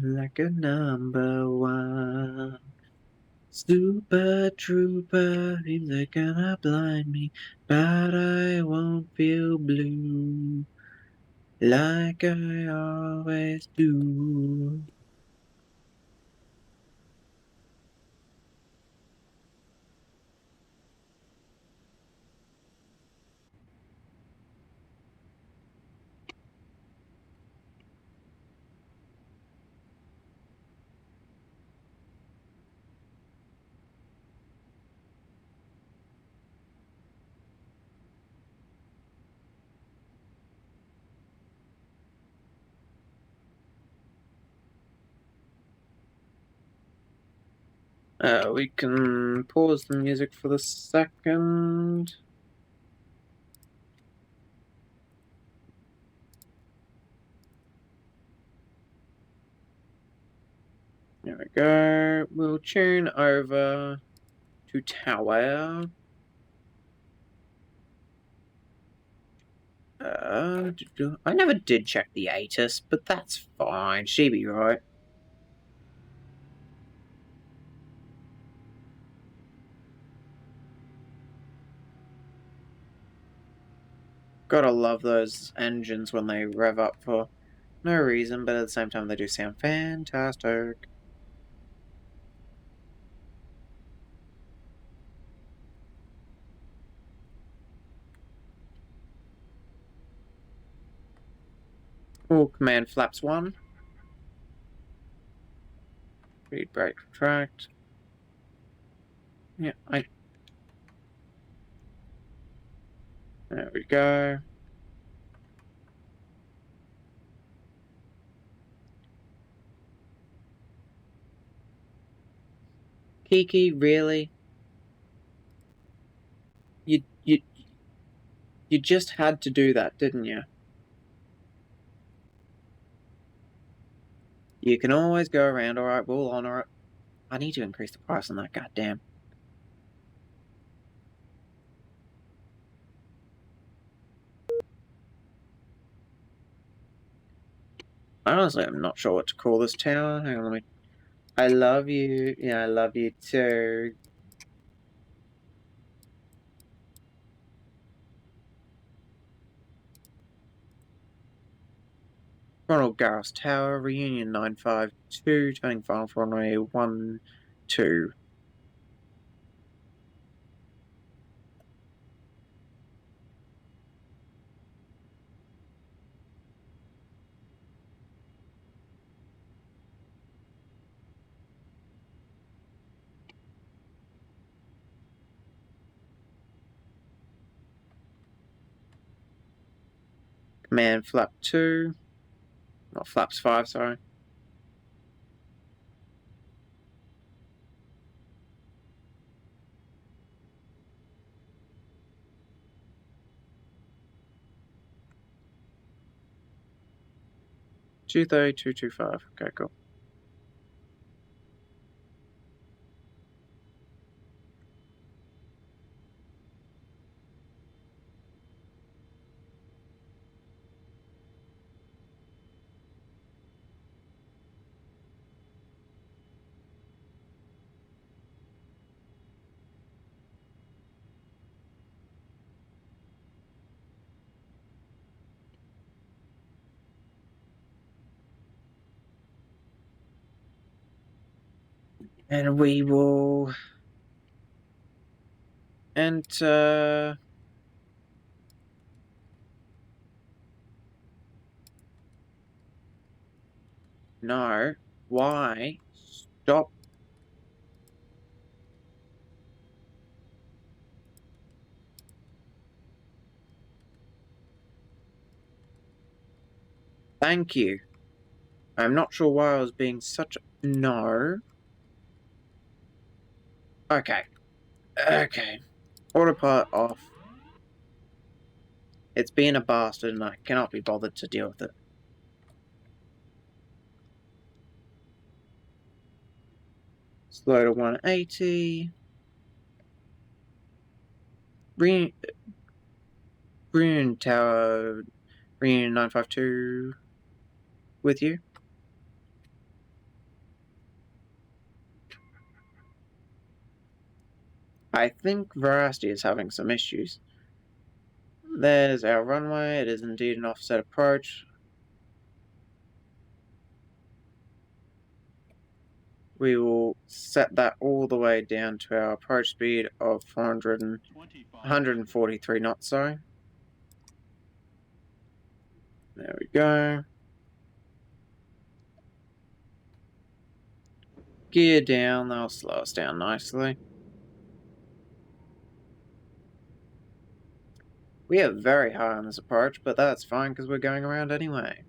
Like a number one. Super trooper, they're gonna blind me, but I won't feel blue like I always do. We can pause the music for the second. There we go. We'll tune over to Tower. I never did check the ATIS, but that's fine. She be right. Gotta love those engines when they rev up for no reason, but at the same time they do sound fantastic. Oh, command flaps 1. Read, brake, retract. Yeah, there we go. Kiki, really? You just had to do that, didn't you? You can always go around. Alright, we'll honor it. I need to increase the price on that, goddamn. Honestly, I'm not sure what to call this tower. Hang on, let me I love you. Yeah, I love you too. Ronald Garros Tower, Reunion 952, turning final for runway 12. Command flap 2. Not flaps 5, sorry. Two 225. Okay, cool. And we will enter. No. Why? Stop. Thank you. I'm not sure why I was being such a. No. Okay. Okay. Autopilot off. It's being a bastard and I cannot be bothered to deal with it. Slow to 180. Reunion Tower. Reunion 952. With you. I think Veracity is having some issues. There's our runway. It is indeed an offset approach. We will set that all the way down to our approach speed of 143 knots, sorry. There we go. Gear down, they'll slow us down nicely. We are very high on this approach, but that's fine because we're going around anyway.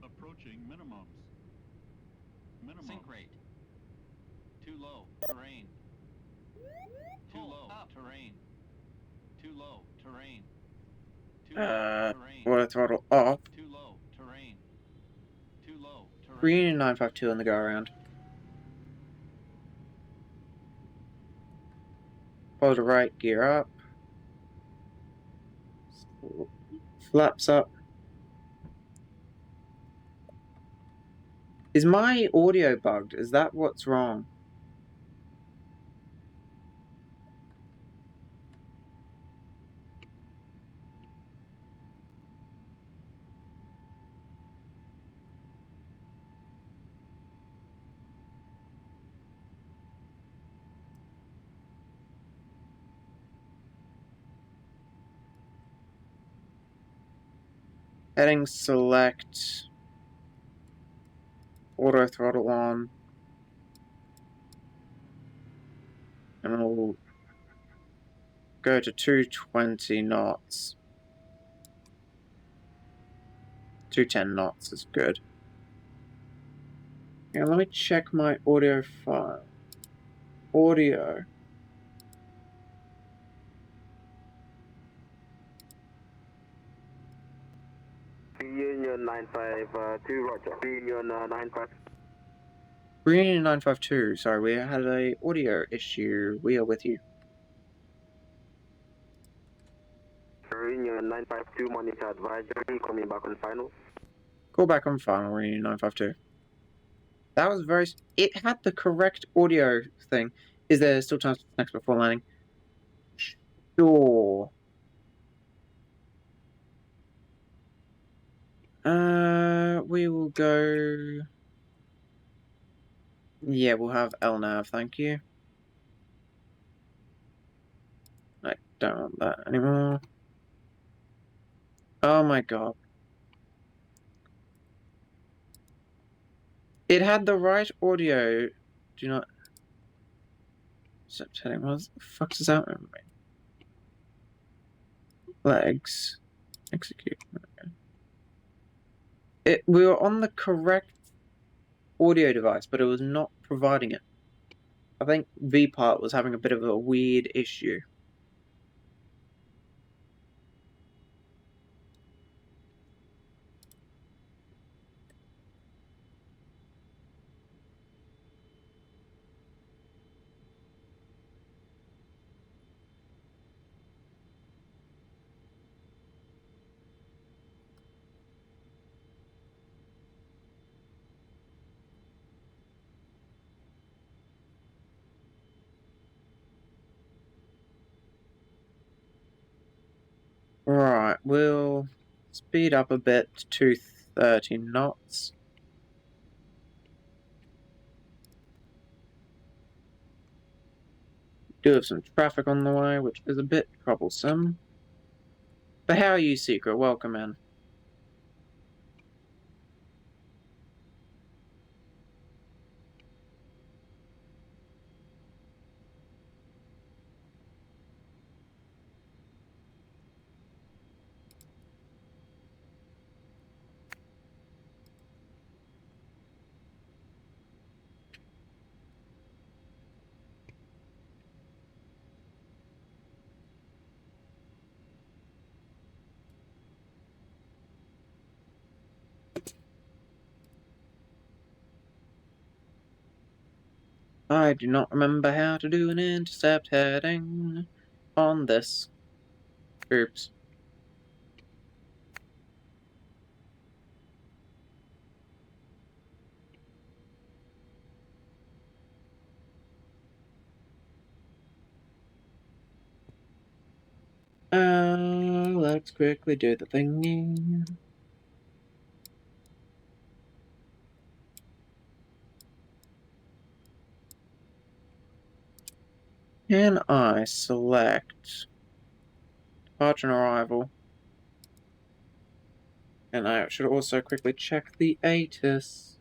Approaching minimums. Sink rate. Too low. Terrain. Too low. Terrain. Too low. Terrain. Too low. Terrain. Water throttle off. Too low. Terrain. Too low. Terrain. Reunion 952 on the go around. Follow to right, gear up. Flaps up. Is my audio bugged? Is that what's wrong? Heading select. Auto throttle on. And we'll go to 220 knots. 210 knots is good. Now let me check my audio file. audio. Union 952, Roger. Union 95. Reunion 952, sorry, we had a audio issue. We are with you. Union 952, monitor advisory, coming back on final. Call back on final, Reunion 952. That was very... It had the correct audio thing. Is there still time for next before landing? Sure. We will go... Yeah, we'll have LNAV, thank you. I don't want that anymore. Oh my god. It had the right audio. Do not... Setting, what the fuck does that mean? Legs. Execute. We were on the correct audio device, but it was not providing it. I think VPart was having a bit of a weird issue. Right, we'll speed up a bit to 30 knots. Do have some traffic on the way, which is a bit troublesome. But how are you, Secret? Welcome in. I do not remember how to do an intercept heading on this. Oops. Let's quickly do the thingy. Can I select departure and arrival? And I should also quickly check the ATIS.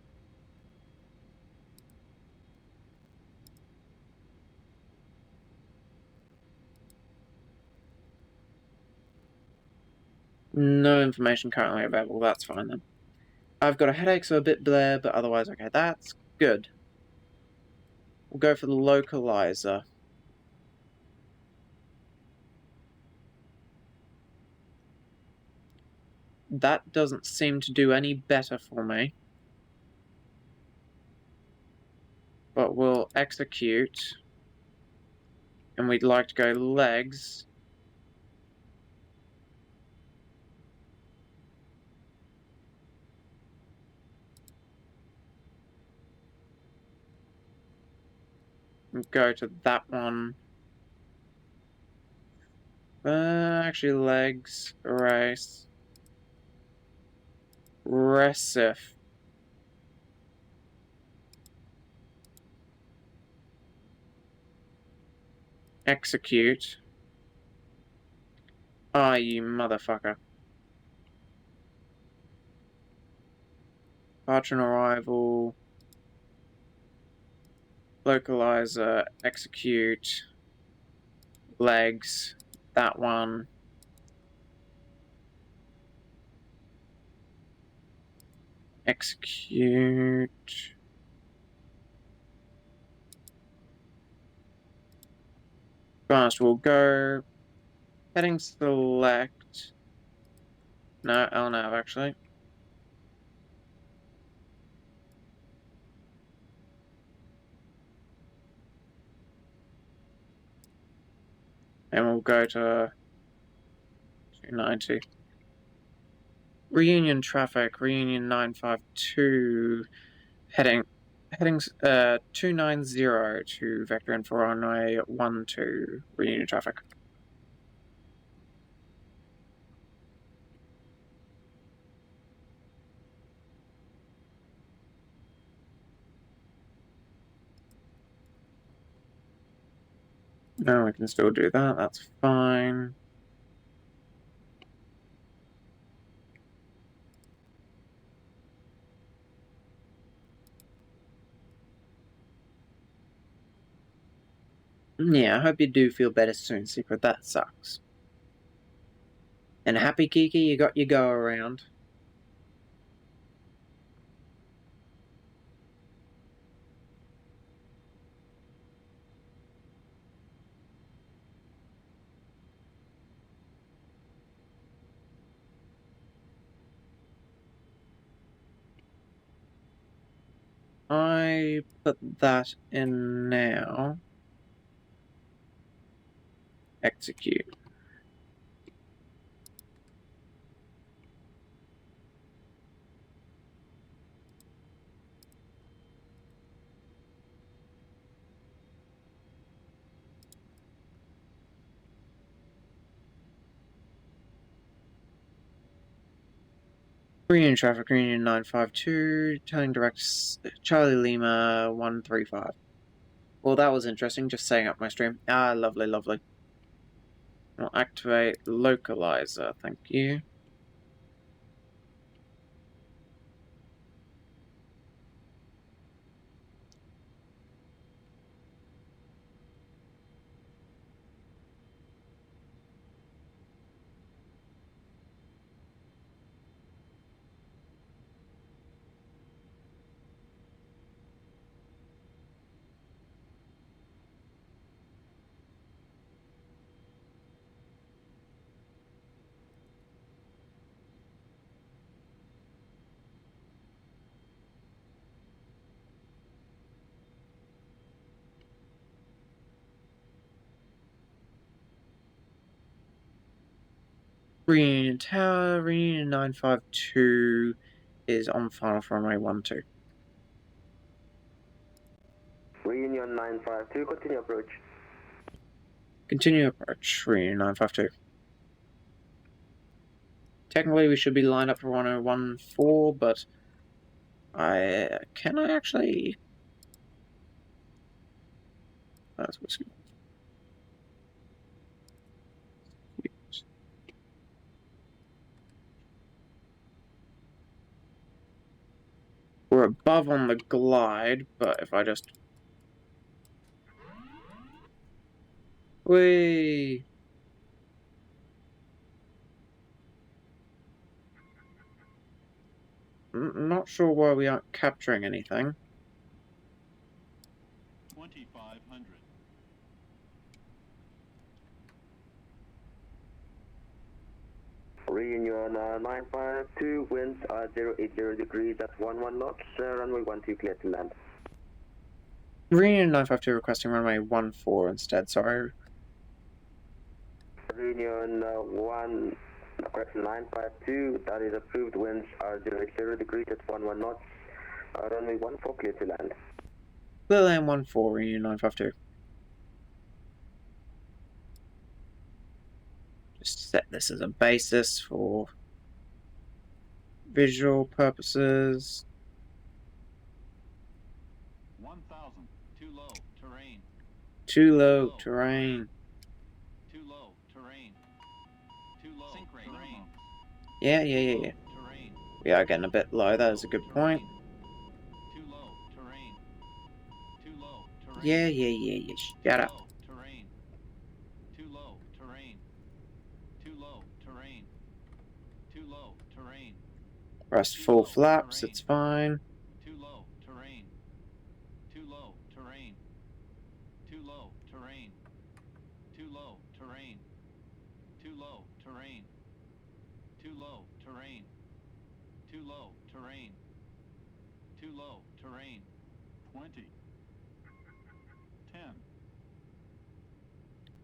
No information currently available, that's fine then. I've got a headache, so a bit bleh, but otherwise okay, that's good. We'll go for the localizer. That doesn't seem to do any better for me. But we'll execute. And we'd like to go legs. And go to that one. Actually, legs, erase. Recif. Execute. Ah, you motherfucker. Departure and arrival. Localizer. Execute. Legs. That one. Execute. fast we'll go. Heading select. No, LNAV actually. And we'll go to 290. Reunion traffic, Reunion 952, heading 290 to vector in for runway 12, Reunion traffic. No, we can still do that, that's fine. Yeah, I hope you do feel better soon, Secret. That sucks. And happy, Kiki, you got your go around. I put that in now. Execute. Reunion traffic, Reunion 952, turning direct Charlie Lima 135. Well, that was interesting, just setting up my stream. Ah, lovely, lovely. I'll activate localizer, thank you. Reunion Tower, Reunion 952 is on final for runway 12. Reunion 952, continue approach. Continue approach, Reunion 952. Technically, we should be lined up for 1014, but can I actually? That's whiskey. We're above on the glide, but if I just... Whee! Not sure why we aren't capturing anything. 2,500. Reunion 952, winds are 080 degrees at 11 knots, runway 12 clear to land. Reunion 952 requesting runway 14 instead, sorry. Reunion 952, that is approved, winds are 080 degrees at 11 knots, runway 14 clear to land. Clear land 14, Reunion 952. Just set this as a basis for visual purposes. 1,000. Too low. Terrain. Too low, terrain. Too low. Terrain. Too low. Sink rate. Terrain. Yeah. Terrain. We are getting a bit low, that is a good point. Too low. Terrain. Too low. Terrain. Yeah. Shut up. Terrain. Too low. Terrain. Too low. Terrain. Too low. Terrain. Rest full flaps, it's fine. Too low. Terrain. Too low. Terrain. Too low. Terrain. Too low, terrain. Too low, terrain. Too low, terrain. Too low, terrain. Too low, terrain. 20. 10.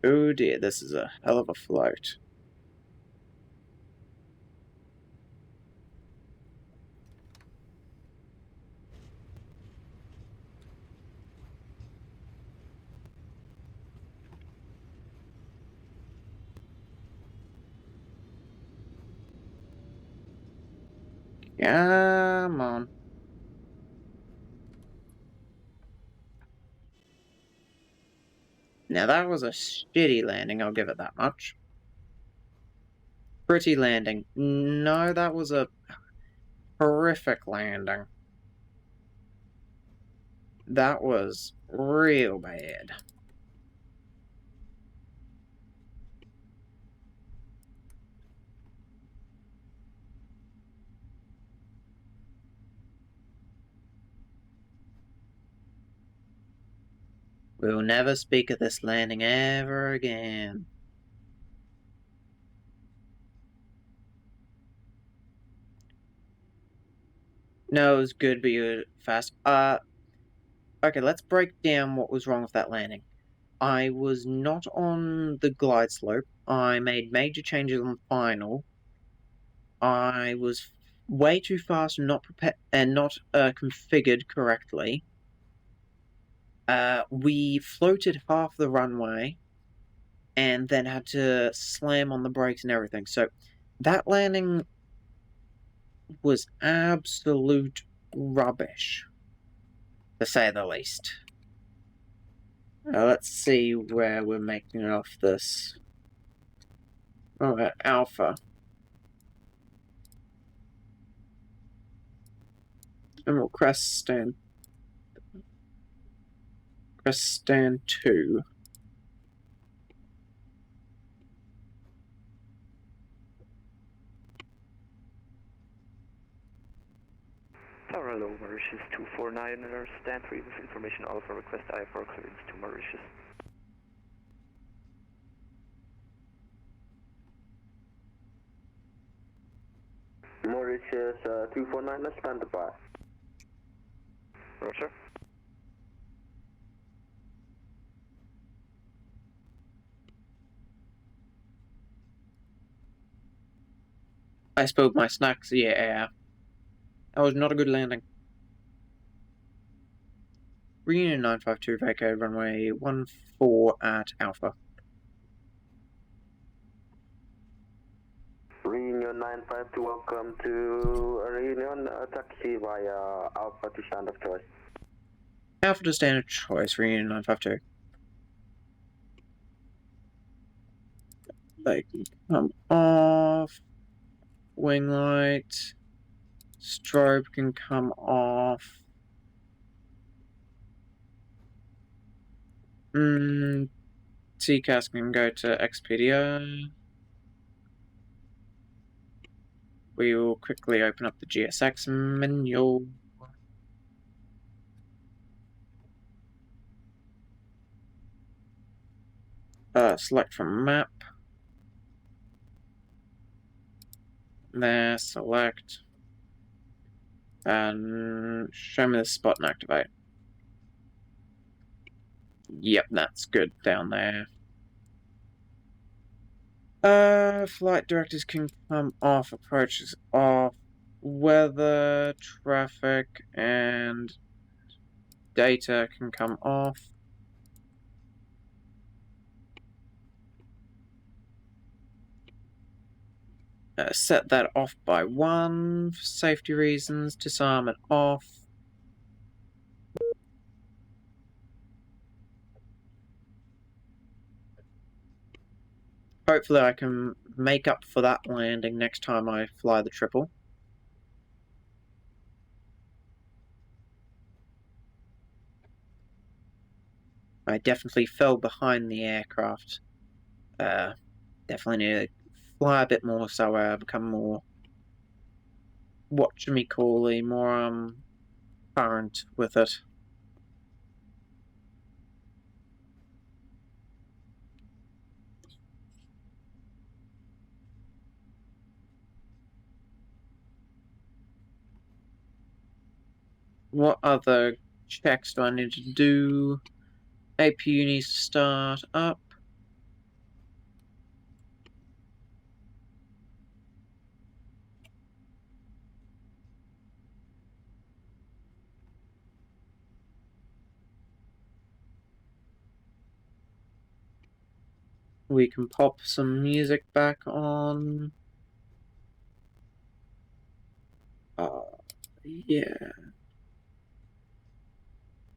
Oh dear, this is a hell of a float. Come on. Now that was a shitty landing, I'll give it that much. Pretty landing. No, that was a horrific landing. That was real bad. We'll never speak of this landing ever again. No, it was good, but you were fast. Okay, let's break down what was wrong with that landing. I was not on the glide slope. I made major changes on the final. I was way too fast and not prepared and not configured correctly. We floated half the runway and then had to slam on the brakes and everything. So that landing was absolute rubbish, to say the least. Let's see where we're making it off this. Oh, at Alpha. And we'll crest stand 2. Tower hello, Mauritius 249, stand 3 with information Alpha, request I for clearance to Mauritius. Mauritius 249, let's stand by. Roger. I spilled my snacks, yeah. That was not a good landing. Reunion 952 vacated runway 14 at Alpha. Reunion 952, welcome to Reunion, taxi via Alpha to stand of choice. Alpha to standard choice, Reunion 952. They can come off. Wing light. Strobe can come off. TCAS can go to Expedia. We will quickly open up the GSX menu. Select from map. There, select. And show me the spot and activate. Yep, that's good down there. Flight directors can come off, approaches off, weather, traffic, and data can come off. Set that off by 1 for safety reasons, disarm it off. Hopefully I can make up for that landing next time I fly the triple. I definitely fell behind the aircraft. Definitely need to fly a bit more so I become more watch-me-cally, more current with it. What other checks do I need to do? APU needs to start up. We can pop some music back on. Yeah.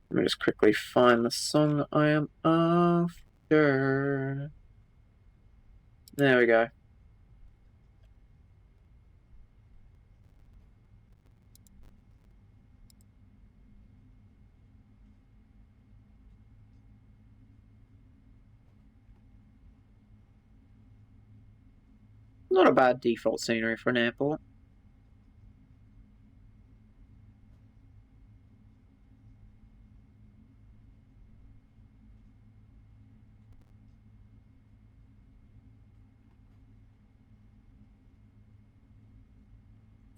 Let me just quickly find the song I am after. There we go. Not a bad default scenery for an airport.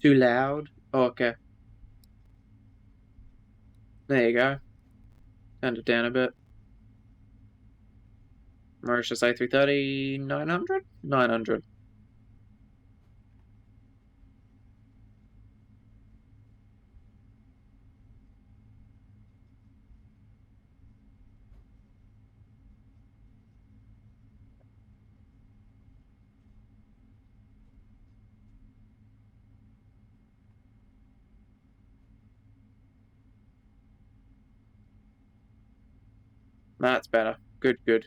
Too loud? Oh, okay. There you go. Turned it down a bit. Mauritius A330, 900? 900. That's better. Good, good.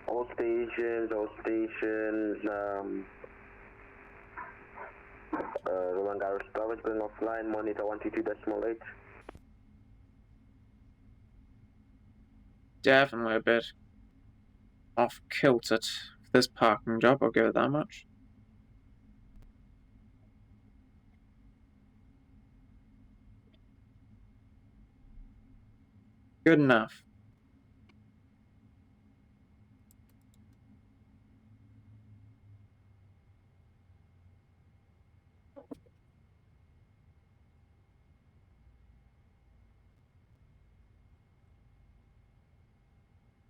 All stations, Roland Garros Tower is going offline, monitor 122.8. Definitely a bit off kilter for this parking job, I'll give it that much. Good enough.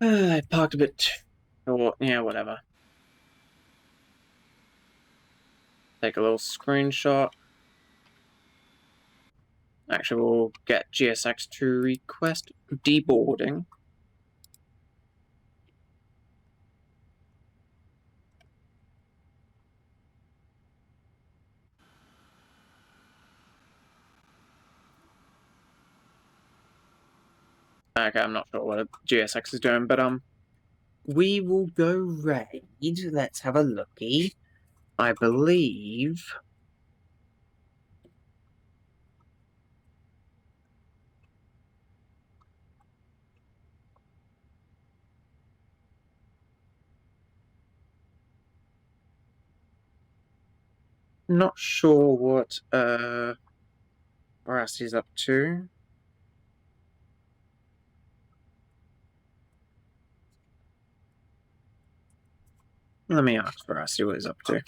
I parked a bit short. Yeah, whatever. Take a little screenshot. Actually, we'll get GSX to request deboarding. Okay, I'm not sure what GSX is doing, but we will go raid. Let's have a looky. I believe. Not sure what Rasty's up to. Let me ask Rasty what he's up to.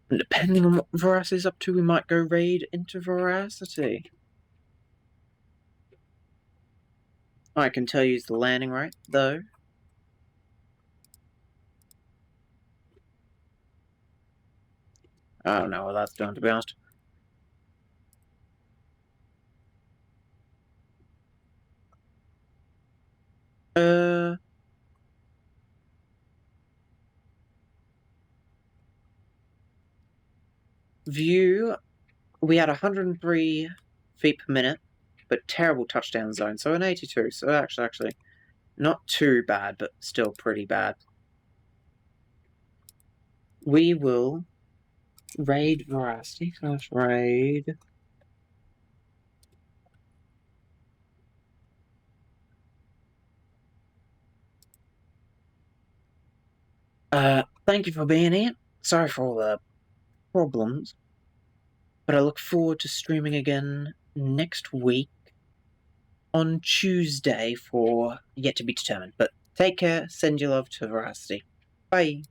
And depending on what Veracity's up to, we might go raid into Veracity. I can tell you the landing rate, though. I don't know what that's doing, to be honest. View, we had 103 feet per minute, but terrible touchdown zone, so an 82, so actually not too bad, but still pretty bad. We will raid Veracity / raid. Thank you for being here. Sorry for all the problems, but I look forward to streaming again next week. on Tuesday for yet to be determined. But take care, send your love to Veracity. Bye.